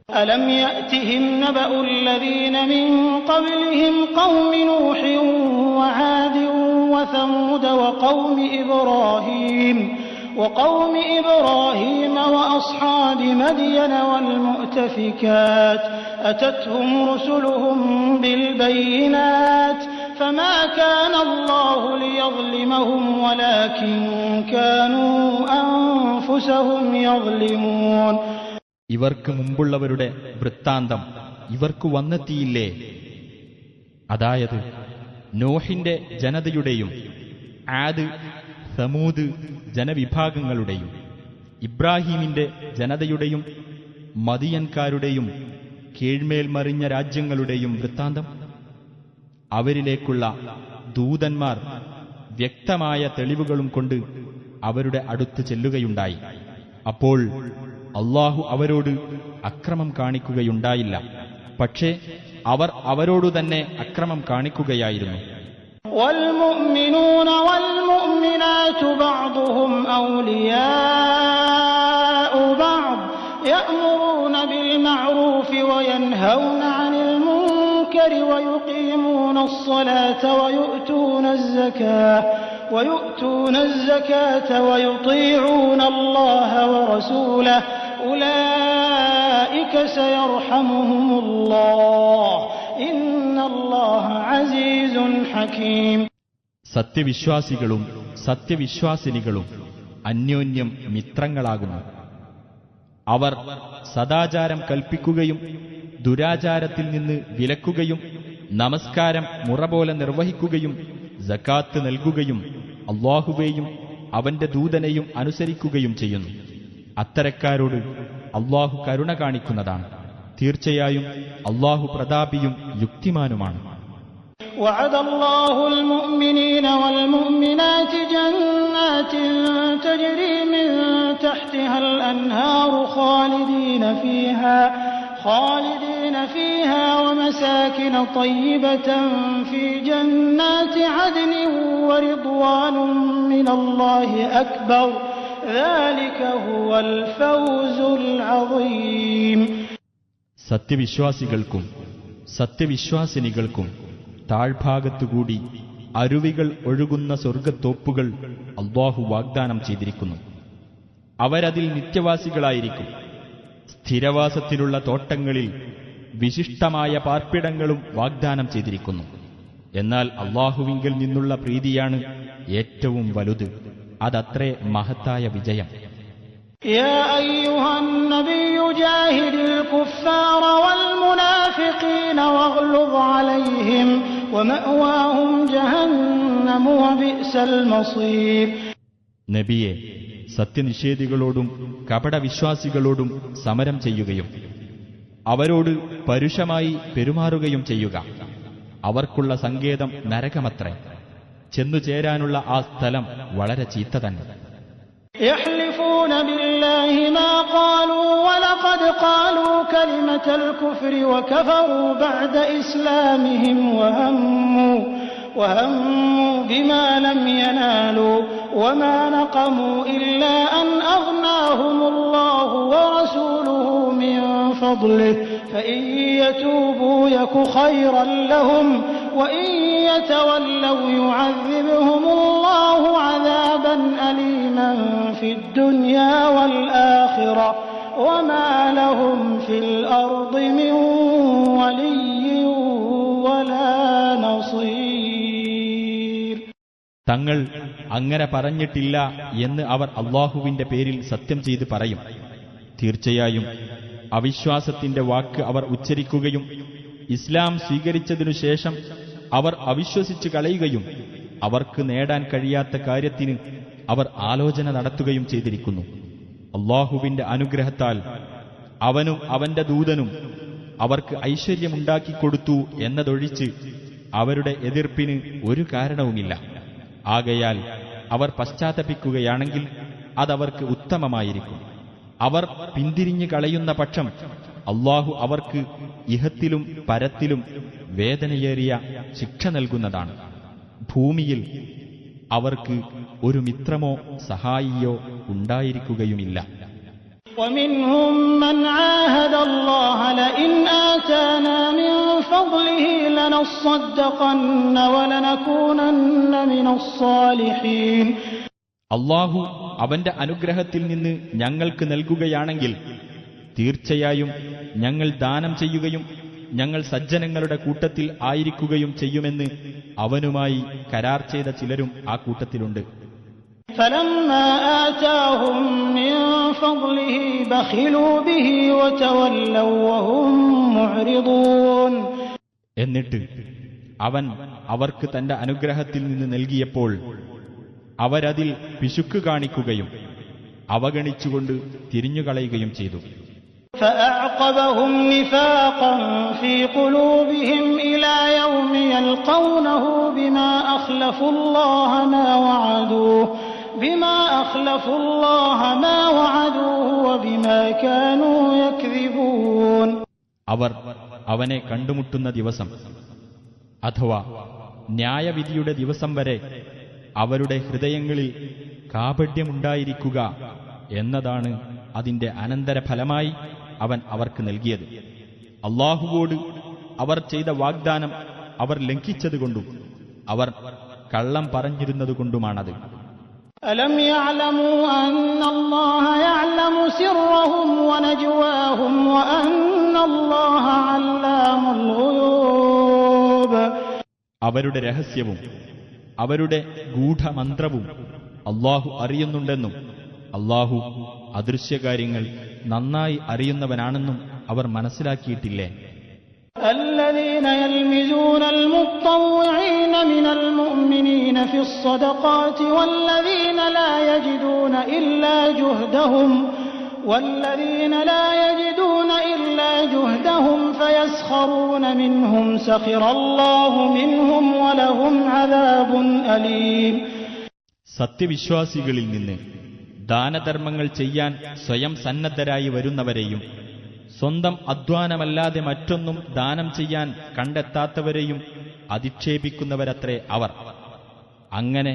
ألم يأتهم نبأ الذين من قبلهم قوم نوح وعاد وثمود وقوم إبراهيم وقوم إبراهيم وأصحاب مدين والمؤتفكات أتتهم رسلهم بالبينات فما كان الله ليظلمهم ولكن كانوا أنفسهم يظلمون.
ഇവർക്ക് മുമ്പുള്ളവരുടെ വൃത്താന്തം ഇവർക്ക് വന്നെത്തിയില്ലേ? അതായത് നോഹിന്റെ ജനതയുടെയും ആദ് സമൂദ് ജനവിഭാഗങ്ങളുടെയും ഇബ്രാഹീമിന്റെ ജനതയുടെയും മദിയൻകാരുടെയും കീഴ്മേൽ മറിഞ്ഞ രാജ്യങ്ങളുടെയും വൃത്താന്തം. അവരിലേക്കുള്ള ദൂതന്മാർ വ്യക്തമായ തെളിവുകളും കൊണ്ട് അവരുടെ അടുത്ത് ചെല്ലുകയുണ്ടായി. അപ്പോൾ അല്ലാഹു അവരോട് അക്രമം കാണിക്കുകയുണ്ടായില്ല, പക്ഷേ അവർ അവരോടു തന്നെ അക്രമം കാണിക്കുകയായിരുന്നു.
والمؤمنون والمؤمنات بعضهم أولياء بعض يأمرون بالمعروف وينهون عن المنكر ويقيمون الصلاة ويؤتون الزكاة ويطيعون الله ورسوله أولئك سيرحمهم الله إن الله عزيز حكيم.
സത്യവിശ്വാസികളും സത്യവിശ്വാസിനികളും അന്യോന്യം മിത്രങ്ങളാകുന്നു. അവർ സദാചാരം കൽപ്പിക്കുകയും ദുരാചാരത്തിൽ നിന്ന് വിലക്കുകയും നമസ്കാരം മുറപോലെ നിർവഹിക്കുകയും സകാത്ത് നൽകുകയും അല്ലാഹുവേയും അവന്റെ ദൂതനെയും അനുസരിക്കുകയും ചെയ്യുന്നു. അത്തരക്കാരോട് അല്ലാഹു കരുണ കാണിക്കുന്നതാണ്. തീർച്ചയായും അല്ലാഹു പ്രതാപിയും യുക്തിമാനുമാണ്.
وعد الله المؤمنين والمؤمنات جنات تجري من تحتها الأنهار خالدين فيها ومساكن طيبة في جنات عدن ورضوان من الله أكبر ذلك هو الفوز العظيم.
സത്യവിശ്വാസികൾക്കും സത്യവിശ്വാസിനികൾക്കും താഴ്ഭാഗത്തുകൂടി അരുവികൾ ഒഴുകുന്ന സ്വർഗത്തോപ്പുകൾ അല്ലാഹു വാഗ്ദാനം ചെയ്തിരിക്കുന്നു. അവരതിൽ നിത്യവാസികളായിരിക്കും. സ്ഥിരവാസത്തിലുള്ള തോട്ടങ്ങളിൽ വിശിഷ്ടമായ പാർപ്പിടങ്ങളും വാഗ്ദാനം ചെയ്തിരിക്കുന്നു. എന്നാൽ അല്ലാഹുവിങ്കൽ നിന്നുള്ള പ്രീതിയാണ് ഏറ്റവും വലുത്. അതത്രേ മഹത്തായ വിജയം.
يا أيها النبي جاهد الكفار والمنافقين واغلظ عليهم ومأواهم جهنم وبئس المصير.
നബിയെ, സത്യനിഷേധികളോടും കപടവിശ്വാസികളോടും സമരം ചെയ്യുകയും അവരോട് പരുഷമായി പെരുമാറുകയും ചെയ്യുക. അവർക്കുള്ള സങ്കേതം നരകമത്രേ. ചെന്നുചേരാനുള്ള ആ സ്ഥലം വളരെ ചീത്ത തന്നെ.
يحلفون بالله ما قالوا ولقد قالوا كلمة الكفر وكفروا بعد إسلامهم وهموا بما لم ينالوا وما نقموا إلا أن أغناهم الله ورسوله من فضله فإن يتوبوا يك خيرا لهم وإن يتولوا يعذبهم الله عذابا أليما في الدنيا والآخرة وما لهم في الأرض من ولي ولا نصير.
തങ്ങൾ അങ്ങനെ പറഞ്ഞിട്ടില്ല എന്ന് അവർ അല്ലാഹുവിന്റെ പേരിൽ സത്യം ചെയ്ത് പറയും. തീർച്ചയായും അവിശ്വാസത്തിന്റെ വാക്ക് അവർ ഉച്ചരിക്കുകയും ഇസ്ലാം സ്വീകരിച്ചതിനു ശേഷം അവർ അവിശ്വസിച്ച് കളയുകയും അവർക്ക് നേടാൻ കഴിയാത്ത കാര്യത്തിന് അവർ ആലോചന നടത്തുകയും ചെയ്തിരിക്കുന്നു. അല്ലാഹുവിന്റെ അനുഗ്രഹത്താൽ അവനും അവന്റെ ദൂതനും അവർക്ക് ഐശ്വര്യമുണ്ടാക്കിക്കൊടുത്തു എന്നതൊഴിച്ച് അവരുടെ എതിർപ്പിന് ഒരു കാരണവുമില്ല. ആകയാൽ അവർ പശ്ചാത്തപിക്കുകയാണെങ്കിൽ അതവർക്ക് ഉത്തമമായിരിക്കും. അവർ പിന്തിരിഞ്ഞു കളയുന്ന പക്ഷം അല്ലാഹു അവർക്ക് ഇഹത്തിലും പരത്തിലും വേദനയേറിയ ശിക്ഷ നൽകുന്നതാണ്. ഭൂമിയിൽ അവർക്ക് ഒരു മിത്രമോ സഹായിയോ ഉണ്ടായിരിക്കുകയുമില്ല.
ومنهم من عاهد الله لئن آتانا من فضله لنصدقن ولنكونن من الصالحين.
അല്ലാഹു അവന്റെ അനുഗ്രഹത്തിൽ നിന്ന് ഞങ്ങൾക്ക് നൽകുകയാണെങ്കിൽ തീർച്ചയായും ഞങ്ങൾ ദാനം ചെയ്യുകയും ഞങ്ങൾ സജ്ജനങ്ങളുടെ കൂട്ടത്തിൽ ആയിരിക്കുകയും ചെയ്യുമെന്ന് അവനുമായി കരാർ ചെയ്ത ചിലരും ആ കൂട്ടത്തിലുണ്ട്.
فلما آتاهم من فضله بخلوا به وتولوا وهم معرضون.
എന്നിട്ട് അവൻ അവർക്ക് തന്റെ അനുഗ്രഹത്തിൽ നിന്ന് നൽകിയപ്പോൾ അവരതിൽ പിശുക്ക് കാണിക്കുകയും അവഗണിച്ചുകൊണ്ട് തിരിഞ്ഞുകളയുകയും ചെയ്തു.
فأعقبهم نفاقا في قلوبهم إلى يوم يلقونه بما أخلفوا الله ما وعدوه وبما كانوا يكذبون.
അവർ അവനെ കണ്ടുമുട്ടുന്ന ദിവസം അഥവാ ന്യായവിധിയുടെ ദിവസം വരെ അവരുടെ ഹൃദയങ്ങളിൽ കാപഢ്യമുണ്ടായിരിക്കുക എന്നതാണ് അതിന്റെ അനന്തരഫലമായി അവൻ അവർക്ക് നൽകിയത്. അല്ലാഹുവോട് അവർ ചെയ്ത വാഗ്ദാനം അവർ ലംഘിച്ചതുകൊണ്ടും അവർ കള്ളം പറഞ്ഞിരുന്നതുകൊണ്ടുമാണത്.
ألم يعلموا أن الله يعلم سرهم ونجواهم وأن الله علام الغيوب.
അവരുടെ രഹസ്യവും അവരുടെ ഗൂഢമന്ത്രവും അല്ലാഹു അറിയുന്നുണ്ടെന്നും അല്ലാഹു അദൃശ്യകാര്യങ്ങൾ നന്നായി അറിയുന്നവനാണെന്നും അവർ മനസ്സിലാക്കിയിട്ടില്ലേ?
الذين يلمزون المطوعين من المؤمنين في الصدقات والذين لا يجدون إلا جهدهم فيسخرون منهم سخر الله منهم ولهم عذاب أليم.
സത്യവിശ്വാസികളിൽ നിന്ന് ദാനധർമ്മങ്ങൾ ചെയ്യാൻ സ്വയം സന്നദ്ധരായി വരുന്നവരെയും സ്വന്തം അധ്വാനമല്ലാതെ മറ്റൊന്നും ദാനം ചെയ്യാൻ കണ്ടെത്താത്തവരെയും അധിക്ഷേപിക്കുന്നവരത്രേ അവർ. അങ്ങനെ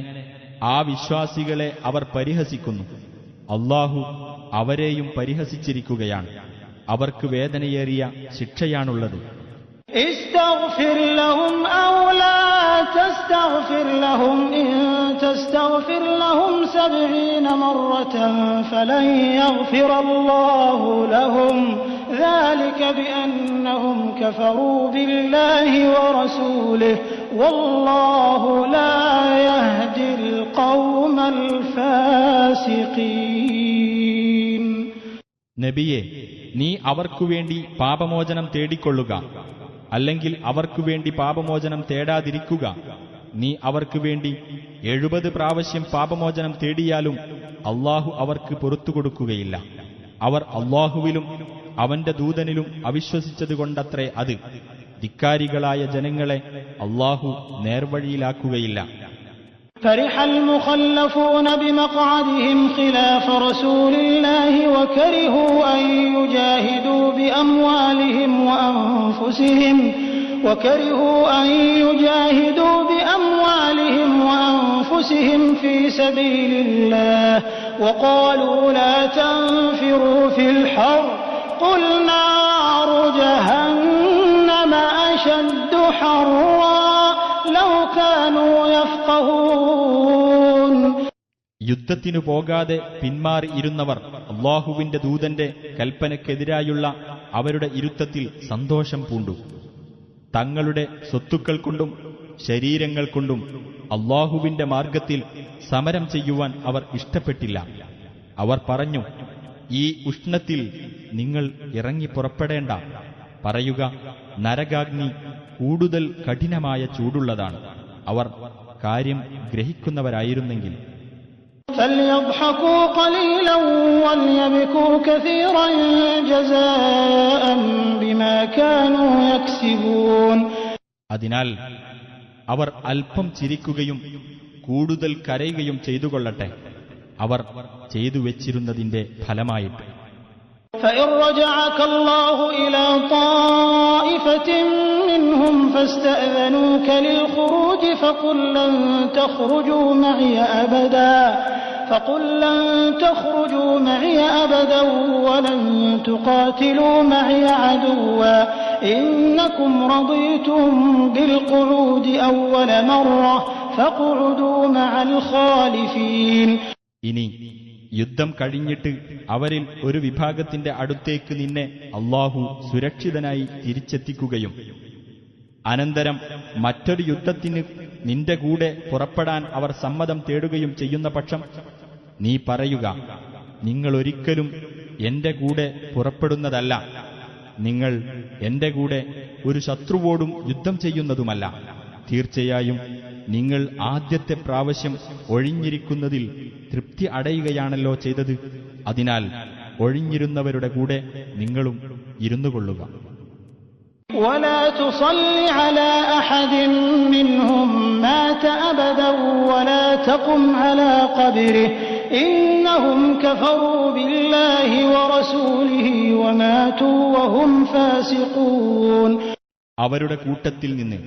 ആ വിശ്വാസികളെ അവർ പരിഹസിക്കുന്നു. അല്ലാഹു അവരെയും പരിഹസിച്ചിരിക്കുകയാണ്. അവർക്ക് വേദനയേറിയ ശിക്ഷയാണുള്ളത്.
استغفر لهم أو لا تستغفر لهم إن تستغفر لهم 70 مرة فلن يغفر الله لهم ذلك بأنهم كفروا بالله ورسوله والله لا يهدي القوم الفاسقين.
നബിയെ, നീ അവർക്കുവേണ്ടി പാപമോചനം തേടിക്കൊള്ളുക, അല്ലെങ്കിൽ അവർക്കുവേണ്ടി പാപമോചനം തേടാതിരിക്കുക. നീ അവർക്കുവേണ്ടി 70 പ്രാവശ്യം പാപമോചനം തേടിയാലും അല്ലാഹു അവർക്ക് പുറത്തുകൊടുക്കുകയില്ല. അവർ അല്ലാഹുവിലും അവന്റെ ദൂതനിലും അവിശ്വസിച്ചതുകൊണ്ടത്രേ അത്. ധിക്കാരികളായ ജനങ്ങളെ അല്ലാഹു നേർവഴിയിലാക്കുകയില്ല.
فرح المخلفون بمقعدهم خلاف رسول الله وكرهوا أن يجاهدوا بأموالهم وأنفسهم في سبيل الله وقالوا لا تنفروا في الحر قل نار جهنم أشد حرا لو كانوا يفقهون.
യുദ്ധത്തിനു പോകാതെ പിന്മാറിയിരുന്നവർ അല്ലാഹുവിന്റെ ദൂതന്റെ കൽപ്പനയ്ക്കെതിരായുള്ള അവരുടെ ഇരുത്തത്തിൽ സന്തോഷം പൂണ്ടു. തങ്ങളുടെ സ്വത്തുക്കൾ കൊണ്ടും ശരീരങ്ങൾ കൊണ്ടും അല്ലാഹുവിന്റെ മാർഗത്തിൽ സമരം ചെയ്യുവാൻ അവർ ഇഷ്ടപ്പെട്ടില്ല. അവർ പറഞ്ഞു, ഈ ഉഷ്ണത്തിൽ നിങ്ങൾ ഇറങ്ങി പുറപ്പെടേണ്ട. പറയുക, നരകാഗ്നി കൂടുതൽ കഠിനമായ ചൂടുള്ളതാണ്. അവർ കാര്യം ഗ്രഹിക്കുന്നവരായിരുന്നെങ്കിൽ.
فليضحكوا قليلا وليبكوا كثيرا جزاء بما كانوا يكسبون.
അതിനാൽ അവർ അല്പം ചിരിക്കുകയും കൂടുതൽ കരയുകയും ചെയ്തുകൊള്ളട്ടെ, അവർ ചെയ്തു വെച്ചിരുന്നതിന്റെ ഫലമായിട്ട്.
فإن رجعك الله إلى طائفة منهم فاستأذنوك للخروج فقل لن تخرجوا معي أبدا ولن تقاتلوا معي عدوا إنكم رضيتم بالقعود أول مرة فاقعدوا مع الخالفين.
ഇനി യുദ്ധം കഴിഞ്ഞിട്ട് അവരിൽ ഒരു വിഭാഗത്തിന്റെ അടുത്തേക്ക് നിന്നെ അല്ലാഹു സുരക്ഷിതനായി തിരിച്ചെത്തിക്കുകയും അനന്തരം മറ്റൊരു യുദ്ധത്തിന് നിന്റെ കൂടെ പുറപ്പെടാൻ അവർ സമ്മതം തേടുകയും ചെയ്യുന്ന പക്ഷം നീ പറയുക, നിങ്ങളൊരിക്കലും എന്റെ കൂടെ പുറപ്പെടുന്നതല്ല, നിങ്ങൾ എന്റെ കൂടെ ഒരു ശത്രുവോടും യുദ്ധം ചെയ്യുന്നതുമല്ല. തീർച്ചയായും നിങ്ങൾ ആദ്യത്തെ പ്രാവശ്യം ഒഴിഞ്ഞിരിക്കുന്നതിൽ തൃപ്തി അടയുകയാണല്ലോ ചെയ്തത്. അതിനാൽ ഒഴിഞ്ഞിരുന്നവരുടെ കൂടെ നിങ്ങളും ഇരുന്നുകൊള്ളുക.
ولا تصل على أحد منهم مات أبدا ولا تقم على قبره إنهم كفروا بالله ورسوله وماتوا وهم فاسقون.
അവരുടെ കൂട്ടത്തിൽ നിന്ന്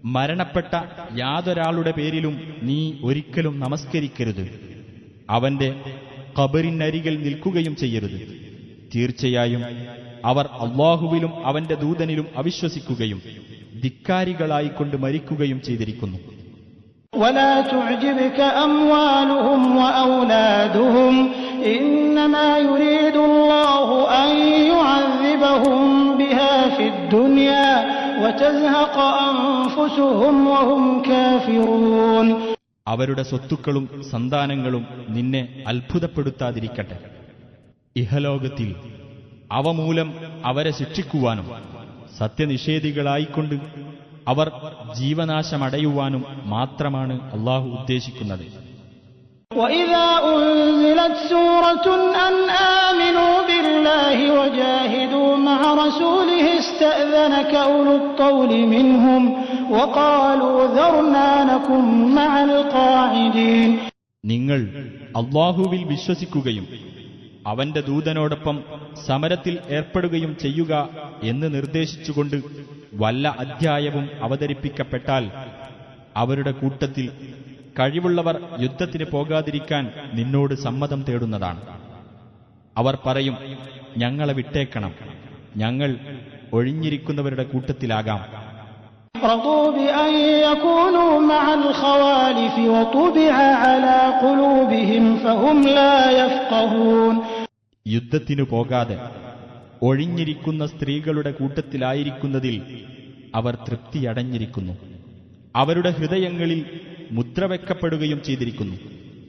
മരണപ്പെട്ട യാതൊരാളുടെ പേരിലും നീ ഒരിക്കലും നമസ്കരിക്കരുത്. അവന്റെ ഖബറിനരികിൽ നിൽക്കുകയും ചെയ്യരുത്. തീർച്ചയായും അവർ അല്ലാഹുവിലും അവന്റെ ദൂതനിലും അവിശ്വസിക്കുകയും ധിക്കാരികളായിക്കൊണ്ട് മരിക്കുകയും ചെയ്തിരിക്കുന്നു.
ولا تعجبك أموالهم وأولادهم إنما يريد الله أن يعذبهم بها في الدنيا وتزهق أنفسهم وهم كافرون.
അവരുടെ സ്വത്തുക്കളും സന്താനങ്ങളും നിന്നെ അത്ഭുതപ്പെടുത്താതിരിക്കട്ടെ. ഇഹലോകത്തിൽ അവ മൂലം അവരെ ശിക്ഷിക്കുവാനും സത്യനിഷേധികളായിക്കൊണ്ട് അവർ ജീവനാശമടയുവാനും മാത്രമാണ് അല്ലാഹു ഉദ്ദേശിക്കുന്നത്.
وَإِذَا أُنزِلَتْ سُورَةٌ أَنْ آمِنُوا بِاللَّهِ وَجَاهِدُوا مَعَ رَسُولِهِ اسْتَأْذَنَكَ أُولُو الطَّوْلِ مِنْهُمْ وَقَالُوا ذَرْنَا نَكُن مَعَ الْقَاعِدِينَ.
നിങ്ങൾ അല്ലാഹുവിൽ വിശ്വസിക്കുകയും അവന്റെ ദൂതനോടൊപ്പം സമരത്തിൽ ഏർപ്പെടുകയും ചെയ്യുക എന്ന് നിർദ്ദേശിച്ചുകൊണ്ട് വല്ല അധ്യായവും അവതരിപ്പിക്കപ്പെട്ടാൽ അവരുടെ കൂട്ടത്തിൽ കഴിവുള്ളവർ യുദ്ധത്തിന് പോകാതിരിക്കാൻ നിന്നോട് സമ്മതം തേടുന്നതാണ്. അവർ പറയും, ഞങ്ങളെ വിട്ടേക്കണം, ഞങ്ങൾ ഒഴിഞ്ഞിരിക്കുന്നവരുടെ കൂട്ടത്തിലാകാം.
رضوا بأن يكونوا مع الخوالف وطبع على قلوبهم فهم لا يفقهون.
യുദ്ധത്തിനു പോകാതെ ഒഴിഞ്ഞിരിക്കുന്ന സ്ത്രീകളുടെ കൂട്ടത്തിലായിരിക്കുന്നതിൽ അവർ തൃപ്തിയടഞ്ഞിരിക്കുന്നു. അവരുടെ ഹൃദയങ്ങളിൽ മുദ്രവെക്കപ്പെടുകയും ചെയ്തിരിക്കുന്നു.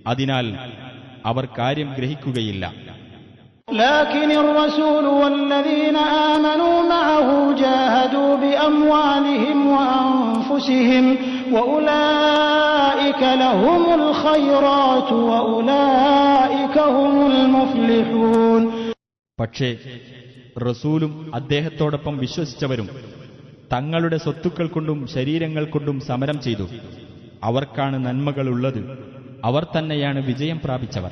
അതിനാൽ അവർ കാര്യം ഗ്രഹിക്കുകയില്ല.
لكن الرسول والذين آمنوا معه جاهدوا بأموالهم وأنفسهم وأولئك لهم الخيرات وأولئك هم المفلحون.
പക്ഷേ റസൂലും അദ്ദേഹത്തോടൊപ്പം വിശ്വസിച്ചവരും തങ്ങളുടെ സ്വത്തുക്കൾ കൊണ്ടും ശരീരങ്ങൾ കൊണ്ടും സമരം ചെയ്തു. അവർക്കാണ് നന്മകളുള്ളത്. അവർ തന്നെയാണ് വിജയം പ്രാപിച്ചവർ.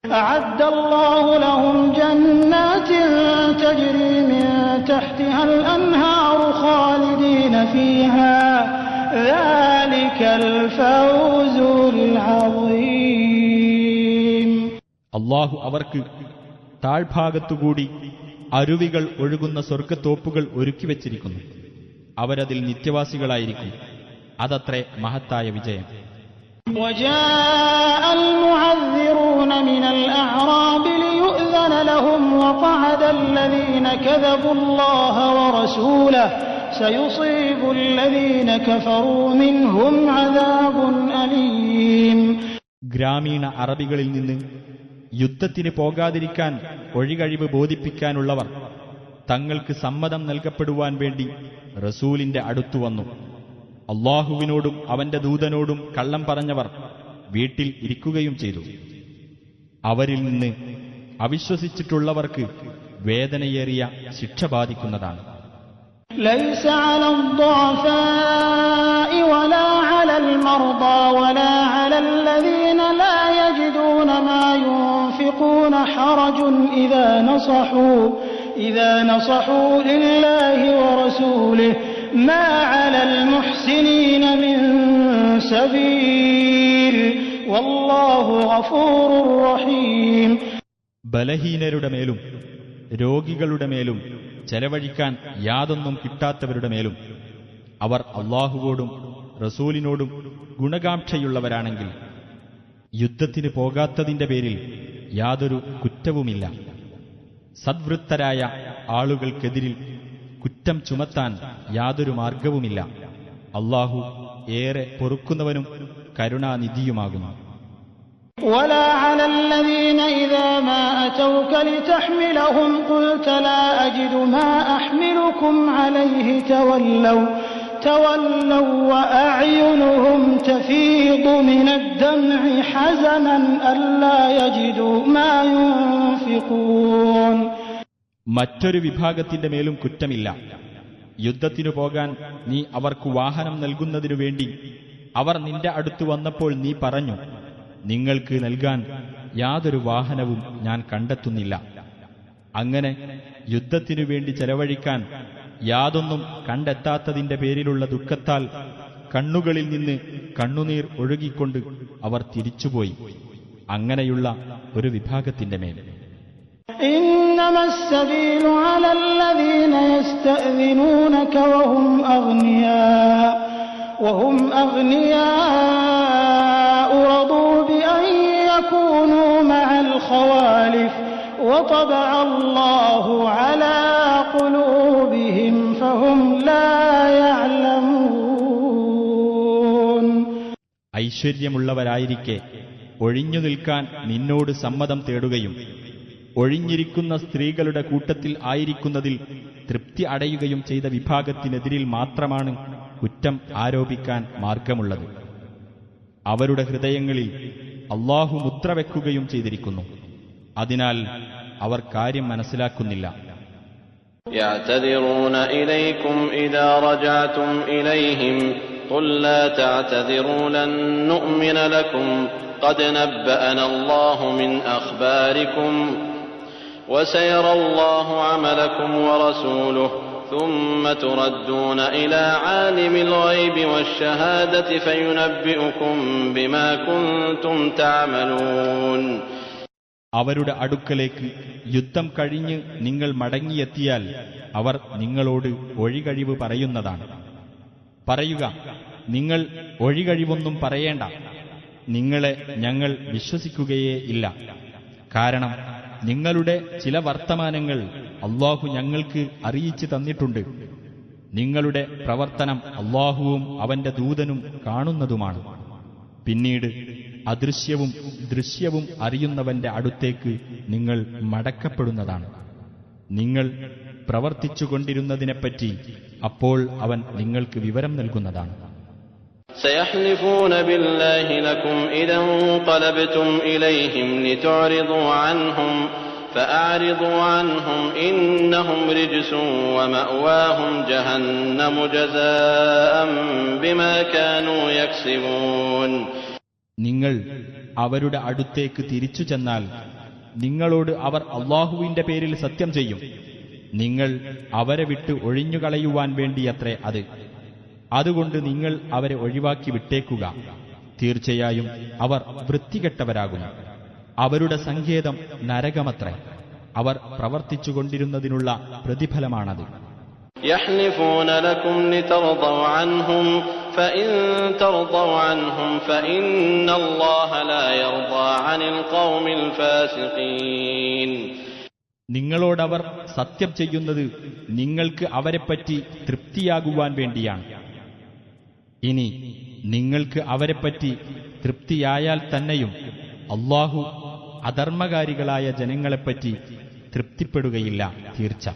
أعد الله لهم جنات تجري من تحتها الأنهار خالدين فيها ذلك الفوز العظيم.
അല്ലാഹു അവർക്ക് താഴ്ഭാഗത്തുകൂടി അരുവികൾ ഒഴുകുന്ന സ്വർഗ്ഗത്തോപ്പുകൾ ഒരുക്കിവെച്ചിരിക്കുന്നു. അവരതിൽ നിത്യവാസികളായിരിക്കും. അതത്രേ മഹത്തായ വിജയം.
وجاء المعذرون من الأعراب ليؤذن لهم وقعد الذين كذبوا الله ورسوله سيصيب الذين كفروا منهم عذاب أليم.
ഗ്രാമീണ അറബികളിൽ നിന്ന് യുദ്ധത്തിന് പോകാതിരിക്കാൻ ഒഴികഴിവ് ബോധിപ്പിക്കാനുള്ളവർ തങ്ങൾക്ക് സമ്മതം നൽകപ്പെടുവാൻ വേണ്ടി റസൂലിന്റെ അടുത്തു വന്നു. അല്ലാഹുവിനോടും അവന്റെ ദൂതനോടും കള്ളം പറഞ്ഞവർ വീട്ടിൽ ഇരിക്കുകയും ചെയ്തു. അവരിൽ നിന്ന് അവിശ്വസിച്ചിട്ടുള്ളവർക്ക് വേദനയേറിയ ശിക്ഷ ബാധിക്കുന്നതാണ്.
ليس على الضعفاء ولا على المرضى ولا على الذين لا يجدون ما ينفقون حرج إذا نصحوا لله ورسوله ما على المحسنين من سبيل والله غفور رحيم.
ബലഹീനരുടെ മേലും രോഗികളുടെ മേലും ചെലവഴിക്കാൻ യാതൊന്നും കിട്ടാത്തവരുടെ മേലും അവർ അല്ലാഹുവോടും റസൂലിനോടും ഗുണകാംക്ഷയുള്ളവരാണെങ്കിൽ യുദ്ധത്തിന് പോകാത്തതിന്റെ പേരിൽ യാതൊരു കുറ്റവുമില്ല. സദ്വൃത്തരായ ആളുകൾക്കെതിരിൽ കുറ്റം ചുമത്താൻ യാതൊരു മാർഗവുമില്ല. അല്ലാഹു ഏറെ പൊറുക്കുന്നവനും കരുണാനിധിയുമാകുന്നു.
ولا على الذين إذا ما أتوك لتحملهم قلت لا أجد ما أحملكم عليه تولوا وأعينهم تفيض من الدمع حزنا ألا يجدوا ما ينفقون.
മറ്റൊരു വിഭാഗത്തിന്റെ മേലും കുറ്റമില്ല. യുദ്ധത്തിനു പോകാൻ നീ അവർക്ക് വാഹനം നൽകുന്നതിനു വേണ്ടി അവർ നിന്റെ അടുത്ത് വന്നപ്പോൾ നീ പറഞ്ഞു, നിങ്ങൾക്ക് നൽകാൻ യാതൊരു വാഹനവും ഞാൻ കണ്ടെത്തുന്നില്ല. അങ്ങനെ യുദ്ധത്തിനു വേണ്ടി ചെലവഴിക്കാൻ യാതൊന്നും കണ്ടെത്താത്തതിന്റെ പേരിലുള്ള ദുഃഖത്താൽ കണ്ണുകളിൽ നിന്ന് കണ്ണുനീർ ഒഴുകിക്കൊണ്ട് അവർ തിരിച്ചുപോയി. അങ്ങനെയുള്ള ഒരു വിഭാഗത്തിന്റെ മേൽ
إنما السبيل على الذين يستأذنونك وهم أغنياء رضوا بأن يكونوا مع الخوالف وطبع الله على قلوبهم فهم لا يعلمون.
ഐശ്വര്യമുള്ളവരായിരിക്കെ ഒഴിഞ്ഞു നിൽക്കാൻ നിന്നോട് സമ്മതം തേടുകയും ഒഴിഞ്ഞിരിക്കുന്ന സ്ത്രീകളുടെ കൂട്ടത്തിൽ ആയിരിക്കുന്നതിൽ തൃപ്തി അടയുകയും ചെയ്ത വിഭാഗത്തിനെതിരിൽ മാത്രമാണ് കുറ്റം ആരോപിക്കാൻ മാർഗമുള്ളത്. അവരുടെ ഹൃദയങ്ങളിൽ അല്ലാഹു മുദ്ര വെക്കുകയും ചെയ്തിരിക്കുന്നു. അതിനാൽ അവർ കാര്യം മനസ്സിലാക്കുന്നില്ല.
يعتذرون إليكم إذا رجعتم إليهم قل لا تعتذروا لن نؤمن لكم قد نبأنا الله من أخباركم وسيرى الله عملكم ورسوله ثم تردون إلى عالم الغيب والشهادة فينبئكم بما كنتم تعملون.
അവരുടെ അടുക്കലേക്ക് യുദ്ധം കഴിഞ്ഞ് നിങ്ങൾ മടങ്ങിയെത്തിയാൽ അവർ നിങ്ങളോട് ഒഴികഴിവ് പറയുന്നതാണ്. പറയുക, നിങ്ങൾ ഒഴികഴിവൊന്നും പറയേണ്ട. നിങ്ങളെ ഞങ്ങൾ വിശ്വസിക്കുകയേ ഇല്ല. കാരണം നിങ്ങളുടെ ചില വർത്തമാനങ്ങൾ അല്ലാഹു ഞങ്ങൾക്ക് അറിയിച്ചു തന്നിട്ടുണ്ട്. നിങ്ങളുടെ പ്രവർത്തനം അല്ലാഹുവും അവന്റെ ദൂതനും കാണുന്നതുമാണ്. പിന്നീട് അദൃശ്യവും ദൃശ്യവും അറിയുന്നവന്റെ അടുത്തേക്ക് നിങ്ങൾ മടക്കപ്പെടുന്നതാണ്. നിങ്ങൾ പ്രവർത്തിച്ചുകൊണ്ടിരുന്നതിനെപ്പറ്റി അപ്പോൾ അവൻ നിങ്ങൾക്ക് വിവരം നൽകുന്നതാണ്.
سيحلفون بالله لكم إذا انقلبتم إليهم لتعرضوا عنهم فأعرضوا عنهم إنهم رجس ومأواهم جهنم جزاء بما كانوا يكسبون.
നിങ്ങൾ അവരുടെ അടുത്തേക്ക് തിരിച്ചു ചെന്നാൽ നിങ്ങളോട് അവർ അല്ലാഹുവിന്റെ പേരിൽ സത്യം ചെയ്യും. നിങ്ങൾ അവരെ വിട്ട് ഒഴിഞ്ഞുകളയുവാൻ വേണ്ടിയത്രേ അത്. അതുകൊണ്ട് നിങ്ങൾ അവരെ ഒഴിവാക്കി വിട്ടേക്കുക. തീർച്ചയായും അവർ വൃത്തികെട്ടവരാകുന്നു. അവരുടെ സങ്കേതം നരകമത്രേ. അവർ പ്രവർത്തിച്ചുകൊണ്ടിരുന്നതിനുള്ള പ്രതിഫലമാണത്.
يحلفون لكم لترضوا عنهم فإن ترضوا عنهم فإن الله لا يرضى عن القوم الفاسقين.
നിങ്ങളോടവർ സത്യം ചെയ്യുന്നത് നിങ്ങൾക്ക് അവരെപ്പറ്റി തൃപ്തിയാകുവാൻ വേണ്ടിയാണ്. ഇനി നിങ്ങൾക്ക് അവരെപ്പറ്റി തൃപ്തിയായാൽ തന്നെയും അല്ലാഹു അധർമ്മകാരികളായ ജനങ്ങളെപ്പറ്റി തൃപ്തിപ്പെടുകയില്ല. തീർച്ച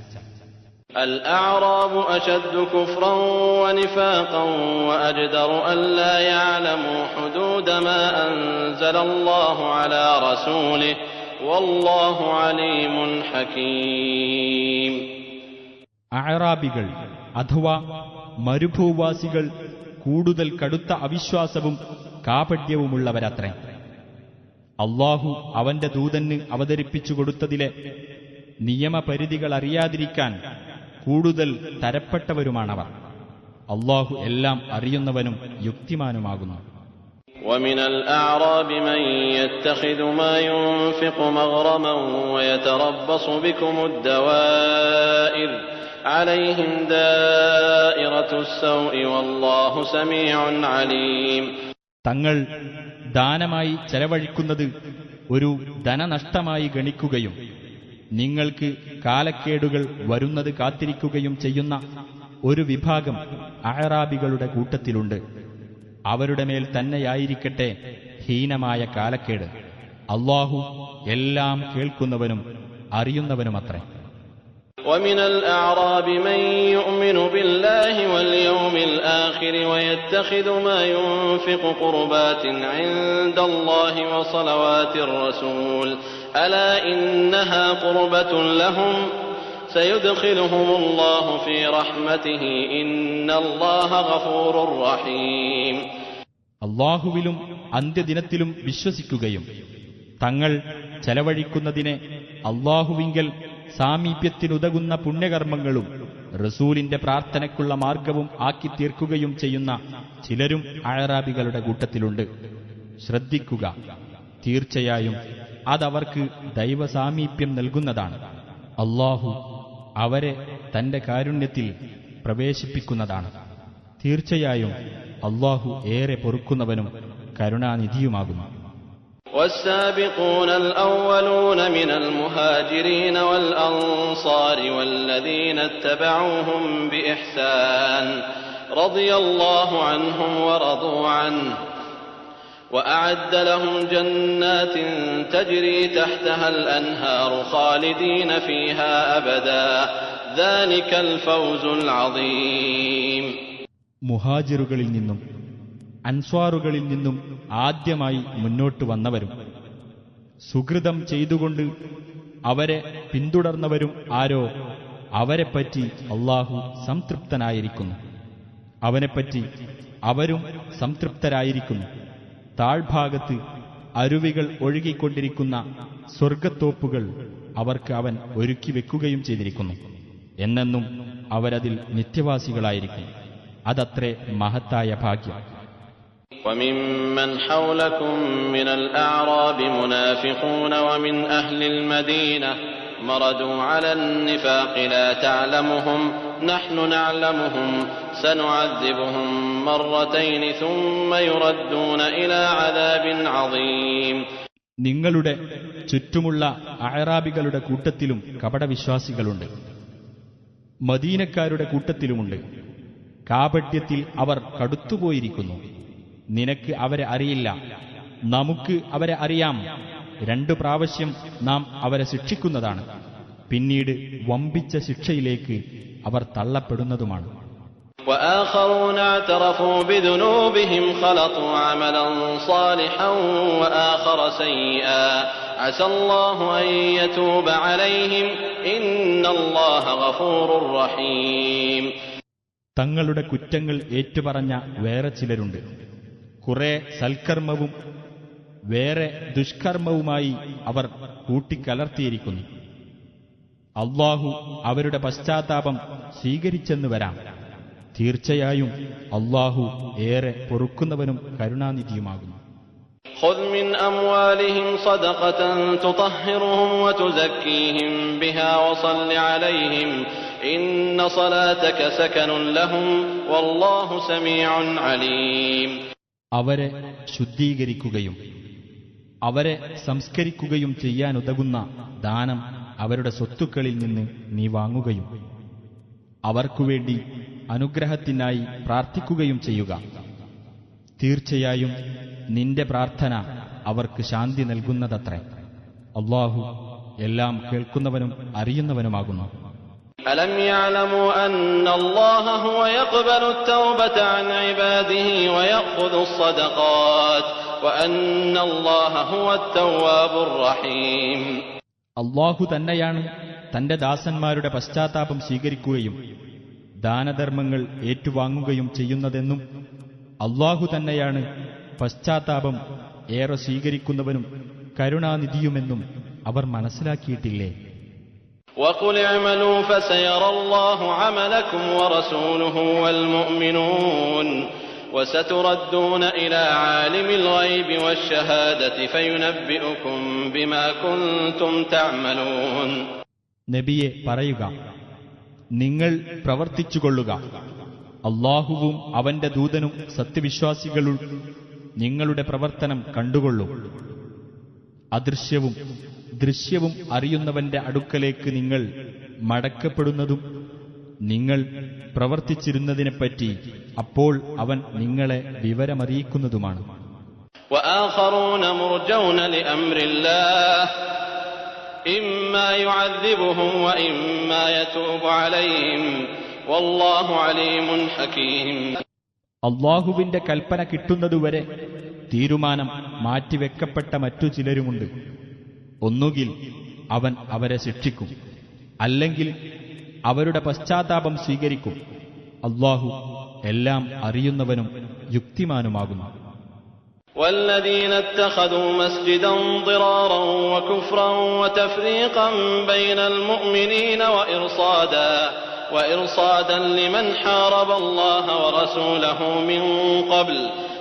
الأعراب أشد كفرا ونفاقا وأجدر ألا يعلموا حدود ما أنزل الله على رسوله والله عليم حكيم.
അഅറാബികൾ അഥവാ മരുഭൂവാസികൾ കൂടുതൽ കടുത്ത അവിശ്വാസവും കാപട്യവുമുള്ളവരത്രേ. അല്ലാഹു അവന്റെ ദൂതന് അവതരിപ്പിച്ചു കൊടുത്തതിലെ നിയമപരിധികൾ അറിയാതിരിക്കാൻ കൂടുതൽ തരപ്പെട്ടവരുമാണവർ. അല്ലാഹു എല്ലാം അറിയുന്നവനും യുക്തിമാനുമാകുന്നു.
ومن الأعراب من يتخذ ما ينفق مغرما ويتربص بكم الدوائر عليهم دائرة السوء والله سميع عليم.
തങ്ങൾ ദാനമായി ചെലവഴിക്കുന്നത് ഒരു ധനനഷ്ടമായി ഗണിക്കുകയും നിങ്ങൾക്ക് കാലക്കേടുകൾ വരുന്നത് കാത്തിരിക്കുകയും ചെയ്യുന്ന ഒരു വിഭാഗം അഅറാബികളുടെ കൂട്ടത്തിലുണ്ട്. അവരുടെ മേൽ തന്നെയായിരിക്കട്ടെ ഹീനമായ കാലക്കേട്. അല്ലാഹു എല്ലാം കേൾക്കുന്നവനും അറിയുന്നവനുമത്രേ.
ومن الأعراب من يؤمن بالله واليوم الآخر ويتخذ ما ينفق قربات عند الله وصلوات الرسول ألا إنها قربة لهم سيدخلهم الله في رحمته إن الله غفور رحيم.
അല്ലാഹുവിലും അന്ത്യദിനത്തിലും വിശ്വസിക്കുകയും തങ്ങൾ ചെലവഴിക്കുന്നതിനെ അല്ലാഹുവിങ്കൽ സാമീപ്യത്തിനുതകുന്ന പുണ്യകർമ്മങ്ങളും റസൂലിന്റെ പ്രാർത്ഥനയ്ക്കുള്ള മാർഗവും ആക്കി തീർക്കുകയും ചെയ്യുന്ന ചിലരും അഅറാബികളുടെ കൂട്ടത്തിലുണ്ട്. ശ്രദ്ധിക്കുക, തീർച്ചയായും അതവർക്ക് ദൈവസാമീപ്യം നൽകുന്നതാണ്. അല്ലാഹു അവരെ തന്റെ കാരുണ്യത്തിൽ പ്രവേശിപ്പിക്കുന്നതാണ്. തീർച്ചയായും അല്ലാഹു ഏറെ പൊറുക്കുന്നവനും കരുണാനിധിയുമാകുന്നു.
والسابقون الأولون من المهاجرين والأنصار والذين اتبعوهم بإحسان رضي الله عنهم ورضوا عنه وأعد لهم جنات تجري تحتها الأنهار خالدين فيها أبدا ذلك الفوز العظيم.
മുഹാജിറുകളിൽ നിന്നും അൻസ്വാറുകളിൽ നിന്നും ആദ്യമായി മുന്നോട്ട് വന്നവരും സുകൃതം ചെയ്തുകൊണ്ട് അവരെ പിന്തുടർന്നവരും ആരോ അവരെപ്പറ്റി അല്ലാഹു സംതൃപ്തനായിരിക്കുന്നു. അവനെപ്പറ്റി അവരും സംതൃപ്തരായിരിക്കുന്നു. താഴ്ഭാഗത്ത് അരുവികൾ ഒഴുകിക്കൊണ്ടിരിക്കുന്ന സ്വർഗത്തോപ്പുകൾ അവർക്ക് അവൻ ഒരുക്കി വെക്കുകയും ചെയ്തിരിക്കുന്നു. എന്നെന്നും അവരതിൽ നിത്യവാസികളായിരിക്കും. അതത്രേ മഹത്തായ ഭാഗ്യം.
وممن حولكم من الأعراب منافقون ومن أهل المدينة مردوا على النفاق لا تعلمهم نحن نعلمهم سنعذبهم مرتين ثم يردون إلى عذاب عظيم.
നിങ്ങളുടെ ചുറ്റുമുള്ള അഅറാബികളുടെ കൂട്ടത്തിലും കപടവിശ്വാസികളുണ്ട്, മദീനക്കാരുടെ കൂട്ടത്തിലുമുണ്ട്. കാപട്യത്തിൽ അവർ കടുത്തുപോയിരിക്കുന്നു. നിനക്ക് അവരെ അറിയില്ല, നമുക്ക് അവരെ അറിയാം. 2 പ്രാവശ്യം നാം അവരെ ശിക്ഷിക്കുന്നതാണ്. പിന്നീട് വമ്പിച്ച ശിക്ഷയിലേക്ക് അവർ തള്ളപ്പെടുന്നതുമാണ്.
وآخرون اعترفوا بذنوبهم خلطوا عملا صالحا وآخر سيئا عسى الله أن يتوب عليهم إن الله غفور رحيم.
തങ്ങളുടെ കുറ്റങ്ങൾ ഏറ്റുപറഞ്ഞ വേറെ ചിലരുണ്ട്. കുറെ സൽക്കർമ്മവും വേറെ ദുഷ്കർമ്മവുമായി അവർ കൂട്ടിക്കലർത്തിയിരിക്കുന്നു. അല്ലാഹു അവരുടെ പശ്ചാത്താപം സ്വീകരിച്ചെന്ന് വരാം. തീർച്ചയായും അല്ലാഹു ഏറെ പൊറുക്കുന്നവനും കരുണാനിധിയുമാകുന്നു.
خذ من أموالهم صدقة تطهرهم وتزكيهم بها وصل عليهم إن صلاتك سكن لهم والله سميع عليم.
അവരെ ശുദ്ധീകരിക്കുകയും അവരെ സംസ്കരിക്കുകയും ചെയ്യാനുതകുന്ന ദാനം അവരുടെ സ്വത്തുക്കളിൽ നിന്ന് നീ വാങ്ങുകയും അവർക്കുവേണ്ടി അനുഗ്രഹത്തിനായി പ്രാർത്ഥിക്കുകയും ചെയ്യുക. തീർച്ചയായും നിന്റെ പ്രാർത്ഥന അവർക്ക് ശാന്തി നൽകുന്നതത്രേ. അല്ലാഹു എല്ലാം കേൾക്കുന്നവനും അറിയുന്നവനുമാകുന്നു.
ألم يعلموا أن الله هو يقبل التوبة عن عباده ويأخذ الصدقات وأن الله هو التواب الرحيم.
അല്ലാഹു തന്നെയാണ് തന്റെ ദാസന്മാരുടെ പശ്ചാത്താപം സ്വീകരിക്കുകയും ദാനധർമ്മങ്ങൾ ഏറ്റുവാങ്ങുകയും ചെയ്യുന്നതെന്നും അല്ലാഹു തന്നെയാണ് പശ്ചാത്താപം ഏറെ സ്വീകരിക്കുന്നവനും കരുണാനിധിയുമെന്നും അവർ മനസ്സിലാക്കിയിട്ടില്ലേ?
وقل اعملوا فسيرى الله عملكم ورسوله والمؤمنون وستردون إلى عالم الغيب والشهادة فينبئكم بما كنتم تعملون.
നബിയെ പറയുക, നിങ്ങൾ പ്രവർത്തിച്ചുകൊള്ളുക. അല്ലാഹുവും അവന്റെ ദൂതനും സത്യവിശ്വാസികളും നിങ്ങളുടെ പ്രവർത്തനം കണ്ടുകൊള്ളൂ. അദൃശ്യവും ദൃശ്യവും അറിയുന്നവന്റെ അടുക്കലേക്ക് നിങ്ങൾ മടക്കപ്പെടുന്നതും നിങ്ങൾ പ്രവർത്തിച്ചിരുന്നതിനെപ്പറ്റി അപ്പോൾ അവൻ നിങ്ങളെ വിവരമറിയിക്കുന്നതുമാണ്.
وآخرون مرجون لأمر الله إما يعذبهم وإما يتوب عليهم والله عليم حكيم.
അള്ളാഹുവിന്റെ കൽപ്പന കിട്ടുന്നതുവരെ തീരുമാനം മാറ്റിവെക്കപ്പെട്ട മറ്റു ചിലരുമുണ്ട്. ഒന്നുകിൽ അവൻ അവരെ ശിക്ഷിക്കും, അല്ലെങ്കിൽ അവരുടെ പശ്ചാത്താപം സ്വീകരിക്കും. അള്ളാഹു എല്ലാം അറിയുന്നവനും യുക്തിമാനുമാകുന്നു.
والذين اتخذوا مسجدا ضرارا وكفرا وتفريقا بين المؤمنين وإرصادا لمن حارب الله ورسوله من قبل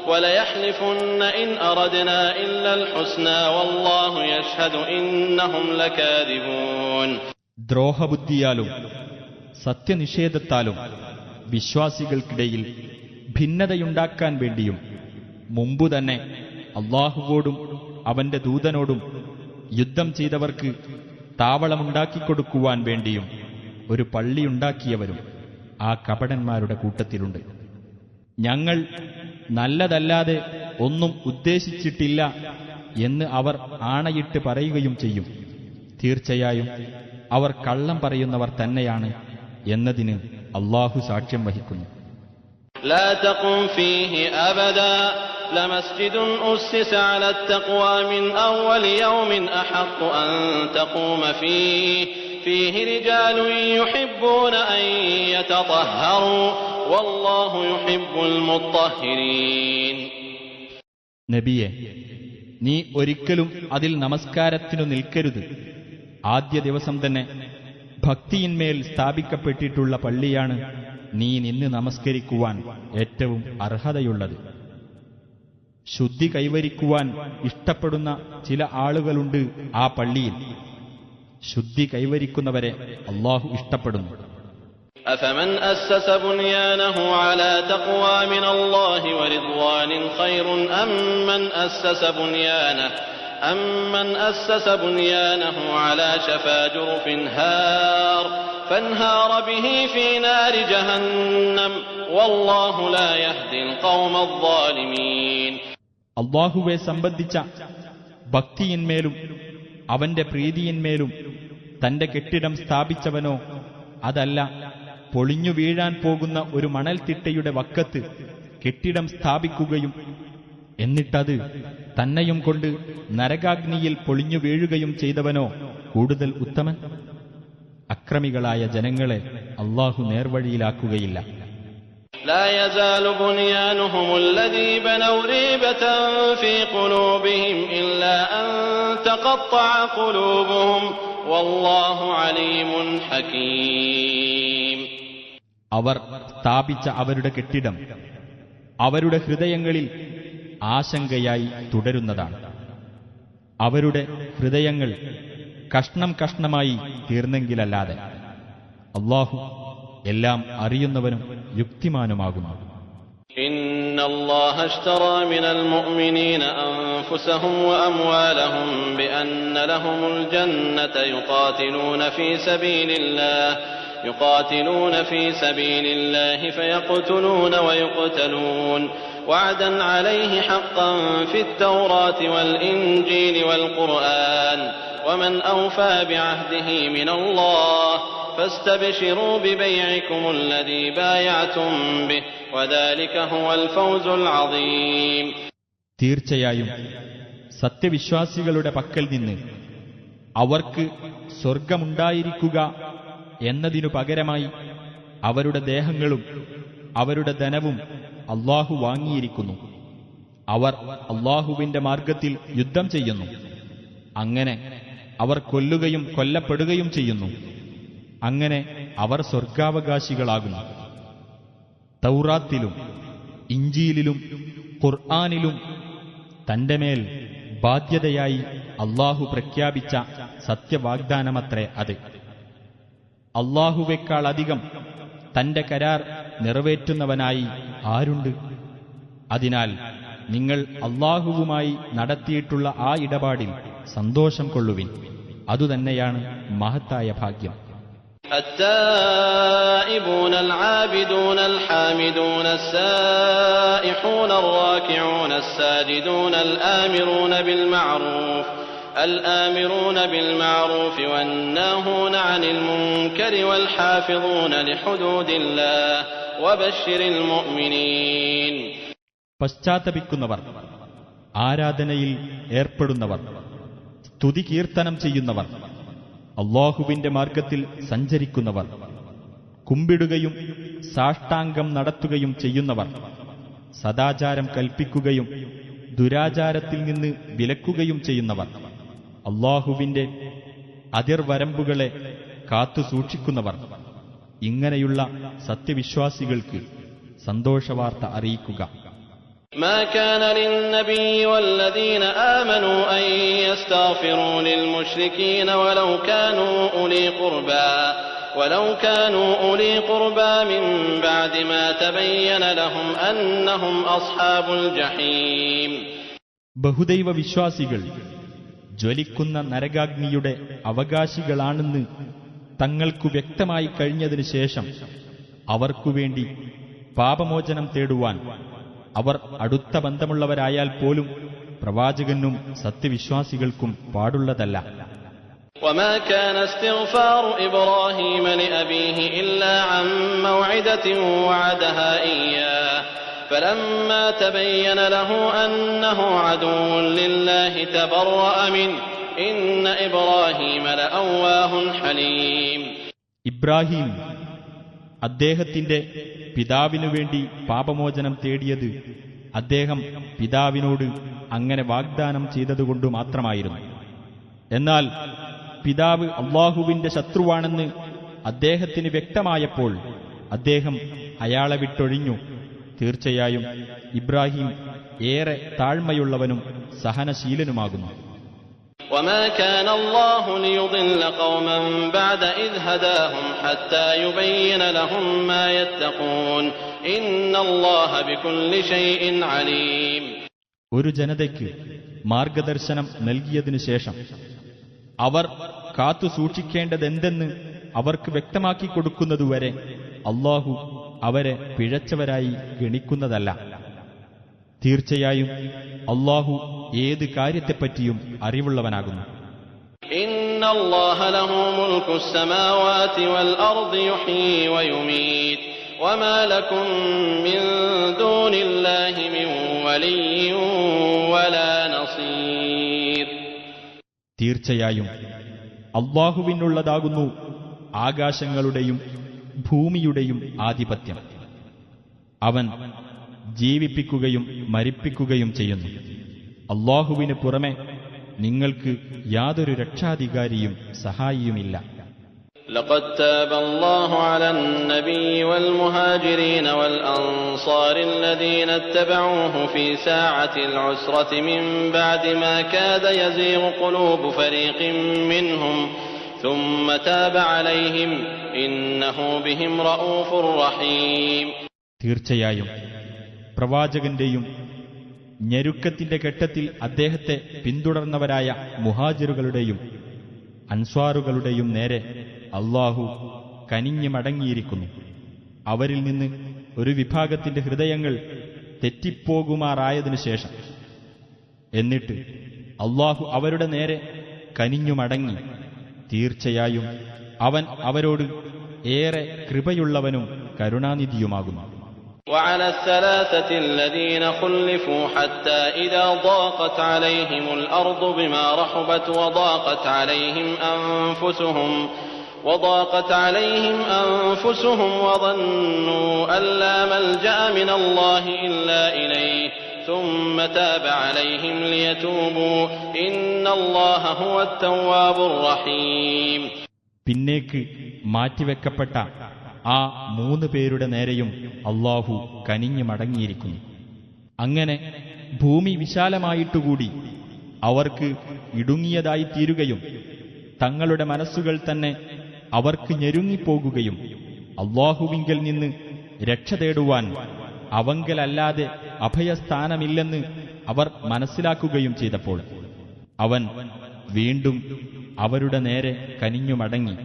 وليحلفن إن أردنا إلا الحسنى والله يشهد إنهم لكاذبون.
ദ്രോഹബുദ്ധിയാലും സത്യനിഷേധത്താലും വിശ്വാസികൾക്കിടയിൽ ഭിന്നതയുണ്ടാക്കാൻ വേണ്ടിയും മുമ്പു തന്നെ അള്ളാഹുവോടും അവന്റെ ദൂതനോടും യുദ്ധം ചെയ്തവർക്ക് താവളമുണ്ടാക്കിക്കൊടുക്കുവാൻ വേണ്ടിയും ഒരു പള്ളിയുണ്ടാക്കിയവരും ആ കപടന്മാരുടെ കൂട്ടത്തിലുണ്ട്. ഞങ്ങൾ നല്ലതല്ലാതെ ഒന്നും ഉദ്ദേശിച്ചിട്ടില്ല എന്ന് അവർ ആണയിട്ട് പറയുകയും ചെയ്യും. തീർച്ചയായും അവർ കള്ളം പറയുന്നവർ തന്നെയാണ് എന്നതിന് അള്ളാഹു സാക്ഷ്യം വഹിക്കുന്നു.
لا تقم فيه أبدا لمسجد أسس على التقوى من أول يوم أحق أن تقوم فيه رجال يحبون أن يتطهروا والله يحب المطهرين.
നബിയെ, നീ ഒരിക്കലും അതിൽ നമസ്കാരത്തിനു നിൽക്കരുത്. ആദ്യ ദിവസം തന്നെ ഭക്തിയിന്മേൽ സ്ഥാപിക്കപ്പെട്ടിട്ടുള്ള പള്ളിയാണ് നീ നിന്ന് നമസ്കരിക്കുവാൻ ഏറ്റവും അർഹതയുള്ളത്. ശുദ്ധി കൈവരിക്കുവാൻ ഇഷ്ടപ്പെടുന്ന ചില ആളുകളുണ്ട് ആ പള്ളിയിൽ. ശുദ്ധി കൈവരിക്കുന്നവരെ അള്ളാഹു ഇഷ്ടപ്പെടുന്നു.
أفمن أسس بنيانه على تقوى من الله ورضوان خير أمن أسس بنيانه على شفا جرف فانهار به في نار جهنم والله لا يهدي القوم الظالمين.
അള്ളാഹുവെ സംബന്ധിച്ച ഭക്തിയിന്മേലും അവന്റെ പ്രീതിയിന്മേലും തന്റെ കെട്ടിടം സ്ഥാപിച്ചവനോ, അതല്ല പൊളിഞ്ഞു വീഴാൻ പോകുന്ന ഒരു മണൽത്തിട്ടയുടെ വക്കത്ത് കെട്ടിടം സ്ഥാപിക്കുകയും എന്നിട്ടത് തന്നെയും കൊണ്ട് നരകാഗ്നിയിൽ പൊളിഞ്ഞു വീഴുകയും ചെയ്തവനോ കൂടുതൽ ഉത്തമൻ? അക്രമികളായ ജനങ്ങളെ അള്ളാഹു നേർവഴിയിലാക്കുകയില്ല.
لا يزال بنيانهم الذي بنوا ريبة في قلوبهم إلا أن تقطع قلوبهم والله عليم حكيم.
അവർ സ്ഥാപിച്ച അവരുടെ കെട്ടിടം അവരുടെ ഹൃദയങ്ങളിൽ ആശങ്കയായി തുടരുന്നതാണ്. അവരുടെ ഹൃദയങ്ങൾ കഷ്ണം കഷ്ണമായി തീർന്നെങ്കിലല്ലാതെ. അല്ലാഹു എല്ലാം അറിയുന്നവനും യുക്തിമാനുമാകുന്നു.
إن الله اشترى من المؤمنين أنفسهم وأموالهم بأن لهم الجنة يقاتلون في سبيل الله فيقتلون ويقتلون وعدا عليه حقا في التوراة والإنجيل والقرآن ومن أوفى بعهده من الله فاستبشروا ببيعكم الذي بايعتم به وذلك هو الفوز العظيم.
തീർച്ചയായും സത്യവിശ്വാസികളുടെ പക്കൽ നിന്ന് അവർക്ക് സ്വർഗമുണ്ടായിരിക്കുക എന്നതിനു പകരമായി അവരുടെ ദേഹങ്ങളും അവരുടെ ധനവും അള്ളാഹു വാങ്ങിയിരിക്കുന്നു. അവർ അള്ളാഹുവിന്റെ മാർഗത്തിൽ യുദ്ധം ചെയ്യുന്നു. അങ്ങനെ അവർ കൊല്ലുകയും കൊല്ലപ്പെടുകയും ചെയ്യുന്നു. അങ്ങനെ അവർ സ്വർഗാവകാശികളാകുന്നു. തൗറാത്തിലും ഇഞ്ചീലിലും ഖുർആനിലും തന്റെ മേൽ ബാധ്യതയായി അള്ളാഹു പ്രഖ്യാപിച്ച സത്യവാഗ്ദാനമത്രേ അത്. അള്ളാഹുവേക്കാൾ അധികം തന്റെ കരാർ നിറവേറ്റുന്നവനായി ആരുണ്ട്? അതിനാൽ നിങ്ങൾ അല്ലാഹുവുമായി നടത്തിയിട്ടുള്ള ആ ഇടപാടിൽ സന്തോഷം കൊള്ളുവിൻ. അതുതന്നെയാണ് മഹത്തായ ഭാഗ്യം.
التائبون العابدون الحامدون السائحون الراكعون الساجدون الآمرون بالمعروف والناهون عن المنكر والحافظون لحدود الله وبشر المؤمنين.
പശ്ചാത്തപിക്കുന്നവർ, ആരാധനയിൽ ഏർപ്പെടുന്നവർ, സ്തുതി കീർത്തനം ചെയ്യുന്നവർ, അല്ലാഹുവിന്റെ മാർഗത്തിൽ സഞ്ചരിക്കുന്നവർ, കുമ്പിടുകയും സാഷ്ടാംഗം നടത്തുകയും ചെയ്യുന്നവർ, സദാചാരം കൽപ്പിക്കുകയും ദുരാചാരത്തിൽ നിന്ന് വിലക്കുകയും ചെയ്യുന്നവർ, അല്ലാഹുവിന്റെ അതിർവരമ്പുകളെ കാത്തുസൂക്ഷിക്കുന്നവർ, ഇങ്ങനെയുള്ള സത്യവിശ്വാസികൾക്ക് സന്തോഷവാർത്ത അറിയിക്കുക.
ما كان للنبي والذين آمنوا أن يستغفروا للمشركين ولو كانوا أولي قربى من بعد ما تبين لهم أنهم أصحاب الجحيم.
ബഹുദൈവ വിശ്വാസികൾ ജ്വലിക്കുന്ന നരകാഗ്നിയുടെ അവകാശികളാണെന്ന് തങ്ങൾക്കു വ്യക്തമായി കഴിഞ്ഞതിനു ശേഷം അവർക്കുവേണ്ടി പാപമോചനം തേടുവാൻ അവർ അടുത്ത ബന്ധമുള്ളവരായാൽ പോലും പ്രവാചകനും സത്യവിശ്വാസികൾക്കും പാടുള്ളതല്ല.
وما كان استغفار إبراهيم لأبيه إلا عن موعدة وعدها إياه فلما تبين له أنه عدو لله تبرأ منه إن إبراهيم لأواه حليم.
ഇബ്രാഹിം അദ്ദേഹത്തിന്റെ പിതാവിനു വേണ്ടി പാപമോചനം തേടിയത് അദ്ദേഹം പിതാവിനോട് അങ്ങനെ വാഗ്ദാനം ചെയ്തതുകൊണ്ടു മാത്രമായിരുന്നു. എന്നാൽ പിതാവ് അല്ലാഹുവിന്റെ ശത്രുവാണെന്ന് അദ്ദേഹത്തിന് വ്യക്തമായപ്പോൾ അദ്ദേഹം അയാളെ വിട്ടൊഴിഞ്ഞു. തീർച്ചയായും ഇബ്രാഹിം ഏറെ താഴ്മയുള്ളവനും സഹനശീലനുമാകുന്നു.
وما كان الله ليضل قوما بعد إذ هداهم حتى يبين لهم ما يتقون إن الله بكل شيء عليم.
ഒരു ജനതയ്ക്ക് മാർഗദർശനം നൽകിയതിനു ശേഷം അവർ കാത്തു സൂക്ഷിക്കേണ്ടതെന്തെന്ന് അവർക്ക് വ്യക്തമാക്കി കൊടുക്കുന്നതുവരെ അല്ലാഹു അവരെ പിഴച്ചവരായി ഗണിക്കുന്നതല്ല. തീർച്ചയായും അല്ലാഹു ഏത് കാര്യത്തെപ്പറ്റിയും അറിവുള്ളവനാകുന്നു.
ഇന്നല്ലാഹ ലഹു മുൽകുസ് സമാവാതി വൽ അർദി യുഹ്യീ വയുമീത് വമാ ലകും മിൻ ദൂനില്ലാഹി മിൻ വലിയ്യിൻ വലാ നസീർ.
തീർച്ചയായും അല്ലാഹുവിനുള്ളതാകുന്നു ആകാശങ്ങളുടെയും ഭൂമിയുടെയും ആധിപത്യം. അവൻ ജീവിപ്പിക്കുകയും മരിപ്പിക്കുകയും ചെയ്യുന്നു. അല്ലാഹുവിന് പുറമെ നിങ്ങൾക്ക് യാതൊരു രക്ഷാധികാരിയും സഹായിയുമില്ല.
لقد تاب الله على النبي والمهاجرين والأنصار الذين اتبعوه في ساعة العسرة من بعد ما كاد يزيغ قلوب فريق منهم ثم تاب عليهم إنه بهم رؤوف رحيم.
തീർച്ചയായും പ്രവാചകന്റെയും ഞെരുക്കത്തിന്റെ ഘട്ടത്തിൽ അദ്ദേഹത്തെ പിന്തുടർന്നവരായ മുഹാജിറുകളുടെയും അൻസ്വാറുകളുടെയും നേരെ അല്ലാഹു കനിഞ്ഞു മടങ്ങിയിരിക്കുന്നു. അവരിൽ നിന്ന് ഒരു വിഭാഗത്തിന്റെ ഹൃദയങ്ങൾ തെറ്റിപ്പോകുമാറായതിനു ശേഷം എന്നിട്ട് അല്ലാഹു അവരുടെ നേരെ കനിഞ്ഞു മടങ്ങി. തീർച്ചയായും അവൻ അവരോട് ഏറെ കൃപയുള്ളവനും കരുണാനിധിയുമാകുന്നു.
وعلى الثلاثة الذين خلفوا حتى إذا ضاقت عليهم الأرض بما رحبت وضاقت عليهم أنفسهم وظنوا أن لا ملجأ من الله إلا إليه ثم تاب عليهم ليتوبوا إن الله هو التواب الرحيم.
പിന്നേക്ക് മാറ്റിവെക്കപ്പെട്ട ആ 3 പേരുടെ നേരെയും അല്ലാഹു കനിഞ്ഞു മടങ്ങിയിരിക്കുന്നു. അങ്ങനെ ഭൂമി വിശാലമായിട്ടുകൂടി അവർക്ക് ഇടുങ്ങിയതായി തീരുകയും തങ്ങളുടെ മനസ്സുകൾ തന്നെ അവർക്ക് ഞെരുങ്ങിപ്പോകുകയും അല്ലാഹുവിങ്കൽ നിന്ന് രക്ഷ തേടുവാൻ അവങ്കലല്ലാതെ അഭയസ്ഥാനമില്ലെന്ന് അവർ മനസ്സിലാക്കുകയും ചെയ്തപ്പോൾ അവൻ വീണ്ടും അവരുടെ നേരെ കനിഞ്ഞു മടങ്ങി.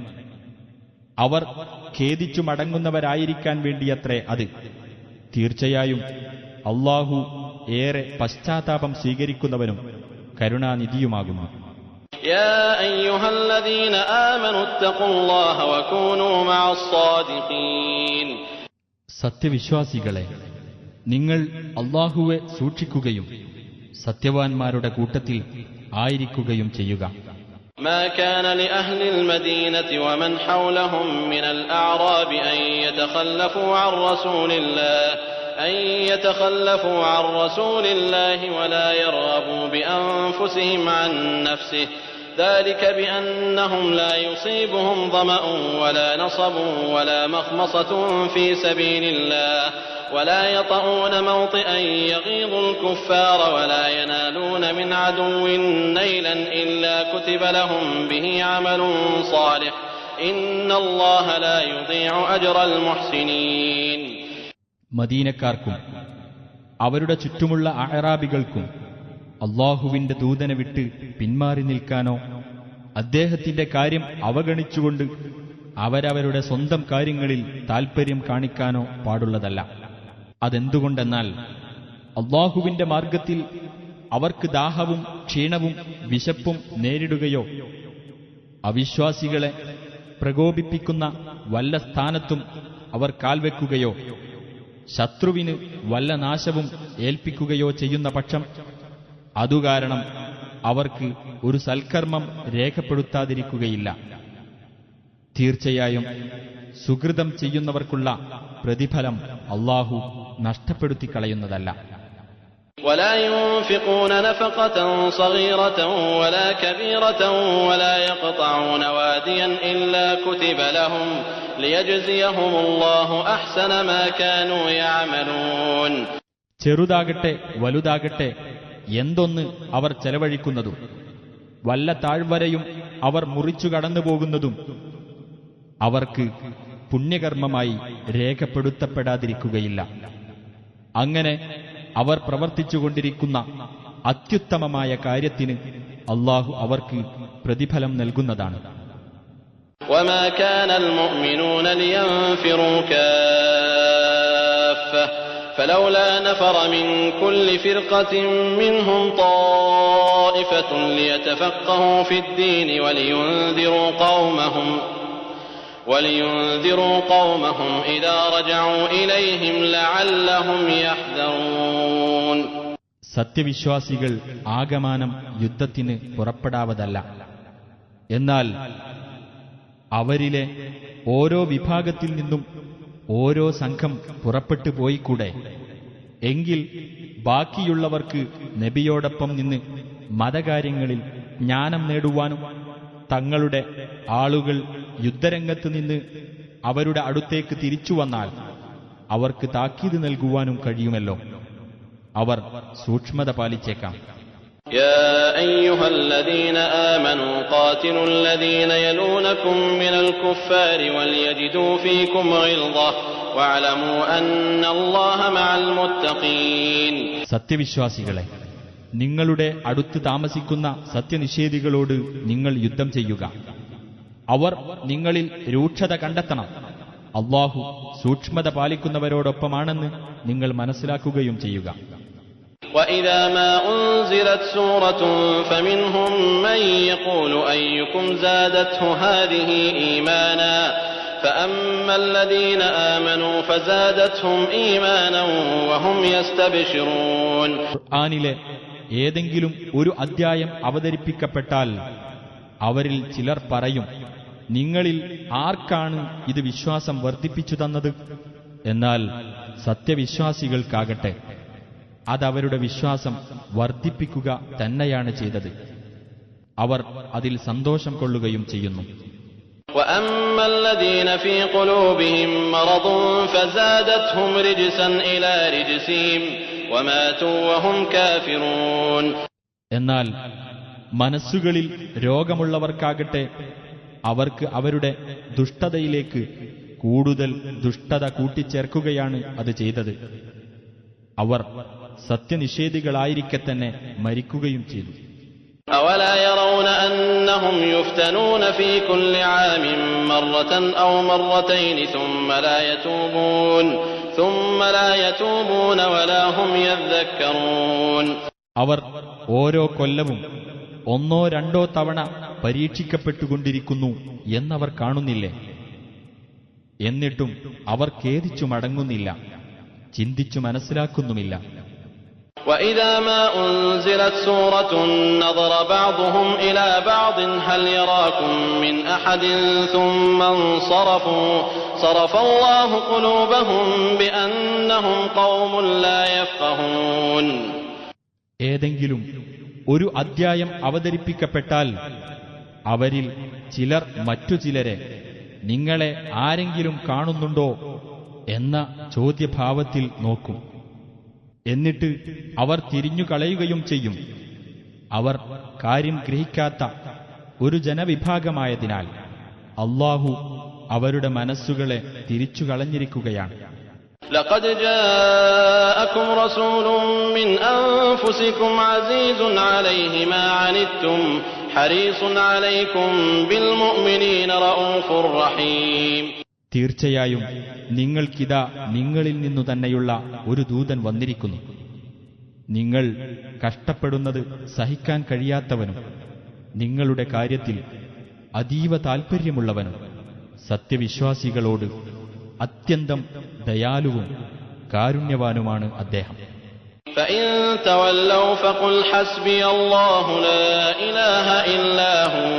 അവർ ഖേദിച്ചു മടങ്ങുന്നവരായിരിക്കാൻ വേണ്ടിയത്രേ അത്. തീർച്ചയായും അല്ലാഹു ഏറെ പശ്ചാത്താപം സ്വീകരിക്കുന്നവനും കരുണാനിധിയുമാകുന്നു.
يا أيها الذين آمنوا اتقوا الله وكونوا مع الصادقين.
സത്യവിശ്വാസികളെ, നിങ്ങൾ അല്ലാഹുവെ സൂക്ഷിക്കുകയും സത്യവാൻമാരുടെ കൂട്ടത്തിൽ ആയിരിക്കുകയും ചെയ്യുക.
ما كان لأهل المدينة ومن حولهم من الأعراب أن يتخلفوا عن رسول الله ولا يرغبوا بأنفسهم عن نفسه ذلك بأنهم لا يصيبهم ظمأ ولا نصب ولا مخمصة في سبيل الله ولا يطؤون موطئا يغيظ الكفار ولا ينالون من عدو نيلا إلا كتب لهم به عمل صالح إن الله لا يضيع أجر المحسنين.
മദീനക്കാർക്കും അവരുടെ ചുറ്റുമുള്ള അഅറാബികൾക്കും അല്ലാഹുവിന്റെ ദൂതനെ വിട്ട് പിന്മാറി നിൽക്കാനോ അദ്ദേഹത്തിന്റെ കാര്യം അവഗണിച്ചുകൊണ്ട് അവരവരുടെ സ്വന്തം കാര്യങ്ങളിൽ താൽപര്യം കാണിക്കാനോ പാടുള്ളതല്ല. അതെന്തുകൊണ്ടെന്നാൽ അല്ലാഹുവിന്റെ മാർഗത്തിൽ അവർക്ക് ദാഹവും ക്ഷീണവും വിശപ്പും നേരിടുകയോ അവിശ്വാസികളെ പ്രകോപിപ്പിക്കുന്ന വല്ല സ്ഥാനത്തും അവർ കാൽവെക്കുകയോ ശത്രുവിന് വല്ല നാശവും ഏൽപ്പിക്കുകയോ ചെയ്യുന്ന പക്ഷം അതുകാരണം അവർക്ക് ഒരു സൽക്കർമ്മം രേഖപ്പെടുത്താതിരിക്കുകയില്ല. തീർച്ചയായും സുകൃതം ചെയ്യുന്നവർക്കുള്ള പ്രതിഫലം അല്ലാഹു നഷ്ടപ്പെടുത്തിക്കളയുന്നതല്ല.
ولا ينفقون نفقة صغيرة ولا كبيرة ولا يقطعون واديا إلا كتب لهم ليجزيهم الله أحسن ما كانوا يعملون.
ചെറുതാകട്ടെ വലുതാകട്ടെ എന്തൊന്ന് അവർ ചെലവഴിക്കുന്നതും വല്ല താഴ്വരയും അവർ മുറിച്ചു കടന്നുപോകുന്നതും അവർക്ക് പുണ്യകർമ്മമായി രേഖപ്പെടുത്തപ്പെടാതിരിക്കുകയില്ല. അങ്ങനെ അവർ പ്രവർത്തിച്ചുകൊണ്ടിരിക്കുന്ന അത്യുത്തമമായ കാര്യത്തിന് അല്ലാഹു അവർക്ക് പ്രതിഫലം നൽകുന്നതാണ്.
وما كان المؤمنون لينفروا كافة فلولا نفر من كل فرقة منهم طائفة ليتفقهوا في الدين ولينذروا قومهم إذا رجعوا إليهم لعلهم يحذرون.
സത്യവിശ്വാസികൾ ആകമാനം യുദ്ധത്തിന് പുറപ്പെടാവതല്ല. എന്നാൽ അവരിലെ ഓരോ വിഭാഗത്തിൽ നിന്നും ഓരോ സംഘം പുറപ്പെട്ടു പോയിക്കൂടെ? എങ്കിൽ ബാക്കിയുള്ളവർക്ക് നബിയോടൊപ്പം നിന്ന് മതകാര്യങ്ങളിൽ ജ്ഞാനം നേടുവാനും തങ്ങളുടെ ആളുകൾ യുദ്ധരംഗത്ത് നിന്ന് അവരുടെ അടുത്തേക്ക് തിരിച്ചു വന്നാൽ അവർക്ക് താക്കീത് നൽകുവാനും കഴിയുമല്ലോ. അവർ സൂക്ഷ്മത പാലിച്ചേക്കാം.
يا أيها الذين آمنوا قاتلوا الذين يلونكم من الكفار وليجدوا فيكم غلظة واعلموا أن الله مع المتقين.
സത്യവിശ്വാസികളെ, നിങ്ങളുടെ അടുത്ത് താമസിക്കുന്ന സത്യനിഷേധികളോട് നിങ്ങൾ യുദ്ധം ചെയ്യുക. അവർ നിങ്ങളിൽ രൂക്ഷത കണ്ടെത്തണം. അല്ലാഹു സൂക്ഷ്മത പാലിക്കുന്നവരോടൊപ്പമാണെന്ന് നിങ്ങൾ മനസ്സിലാക്കുകയും ചെയ്യുക.
وَإِذَا مَا أُنْزِلَتْ سُورَةٌ فَمِنْهُمْ مَنْ يَقُولُ أَيُّكُمْ زَادَتْهُ هَذِهِ إِيمَانًا فَأَمَّا الَّذِينَ آمَنُوا فَزَادَتْهُمْ إِيمَانًا وَهُمْ يَسْتَبْشِرُونَ.
ഖുർആനിലെ ഏതെങ്കിലും ഒരു അദ്ധ്യായം അവതരിപ്പിക്കപ്പെട്ടാൽ അവരിൽ ചിലർ പറയും, നിങ്ങളിൽ ആർക്കാണ് ഇത് വിശ്വാസം വർദ്ധിപ്പിച്ചു തന്നത്? എന്നാൽ സത്യവിശ്വാസികൾക്കാകട്ടെ അതവരുടെ വിശ്വാസം വർദ്ധിപ്പിക്കുക തന്നെയാണ് ചെയ്തത്. അവർ അതിൽ സന്തോഷം കൊള്ളുകയും ചെയ്യുന്നു.
وَأَمَّا الَّذِينَ فِي قُلُوبِهِم مَّرَضٌ فَزَادَتْهُمْ رِجْسًا إِلَى رِجْسِهِمْ وَمَاتُوا وَهُمْ كَافِرُونَ.
എന്നാൽ മനസ്സുകളിൽ രോഗമുള്ളവർക്കാകട്ടെ അവർക്ക് അവരുടെ ദുഷ്ടതയിലേക്ക് കൂടുതൽ ദുഷ്ടത കൂട്ടിച്ചേർക്കുകയാണ് അത് ചെയ്തത്. അവർ സത്യനിഷേധികളായിരിക്കെ തന്നെ മരിക്കുകയും ചെയ്തു.
أولا يرون أنهم يفتنون في كل عام مرة أو مرتين ثم لا يتوبون ولا هم يذكرون.
അവർ ഓരോ കൊല്ലവും ഒന്നോ രണ്ടോ തവണ പരീക്ഷിക്കപ്പെട്ടുകൊണ്ടിരിക്കുന്നു എന്നവർ കാണുന്നില്ലേ? എന്നിട്ടും അവർ ഖേദിച്ചു മടങ്ങുന്നില്ല, ചിന്തിച്ചു മനസ്സിലാക്കുന്നുമില്ല.
وإذا ما أنزلت سورة نظر بعضهم إلى بعض هل يراكم من أحد ثم انصرفوا صرف الله قلوبهم بأنهم قوم لا يفقهون.
ഏതെങ്കിലും ഒരു അദ്ധ്യായം അവതരിപ്പിക്കപ്പെട്ടാൽ അവരിൽ ചിലർ മറ്റു ചിലരെ നിങ്ങളെ ആരെങ്കിലും കാണുന്നുണ്ടോ എന്ന ചോദ്യഭാവത്തിൽ നോക്കും. എന്നിട്ട് അവർ തിരിഞ്ഞുകളയുകയും ചെയ്യും. അവർ കാര്യം ഗ്രഹിക്കാത്ത ഒരു ജനവിഭാഗമായതിനാൽ അല്ലാഹു അവരുടെ മനസ്സുകളെ തിരിച്ചുകളഞ്ഞിരിക്കുകയാണ്.
لقد جاءكم رسول من أنفسكم عزيز عليه ما عنتم حريص عليكم بالمؤمنين رؤوف رحيم.
തീർച്ചയായും നിങ്ങൾക്കിതാ നിങ്ങളിൽ നിന്നു തന്നെയുള്ള ഒരു ദൂതൻ വന്നിരിക്കുന്നു. നിങ്ങൾ കഷ്ടപ്പെടുന്നത് സഹിക്കാൻ കഴിയാത്തവനും നിങ്ങളുടെ കാര്യത്തിൽ അതീവ താൽപ്പര്യമുള്ളവനും സത്യവിശ്വാസികളോട് അത്യന്തം ദയാലുവും കാരുണ്യവാനുമാണ് അദ്ദേഹം.
فإن تولوا فقل حسبي الله لا إله إلا هو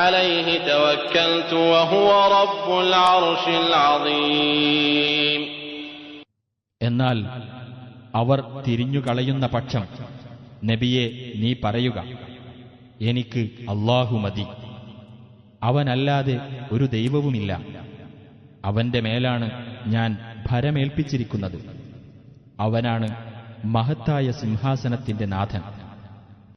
عليه توكلت وهو رب العرش العظيم.
എന്നാൽ അവർ തിരിഞ്ഞുകളയുന്ന പക്ഷം നബിയെ നീ പറയുക, എനിക്ക് അല്ലാഹു മതി, അവനല്ലാതെ ഒരു ദൈവവുമില്ല, അവന്റെ മേലാണ് ഞാൻ ഭരമേൽപ്പിച്ചിരിക്കുന്നത്, അവനാണ് മഹത്തായ സിംഹാസനത്തിന്റെ നാഥൻ.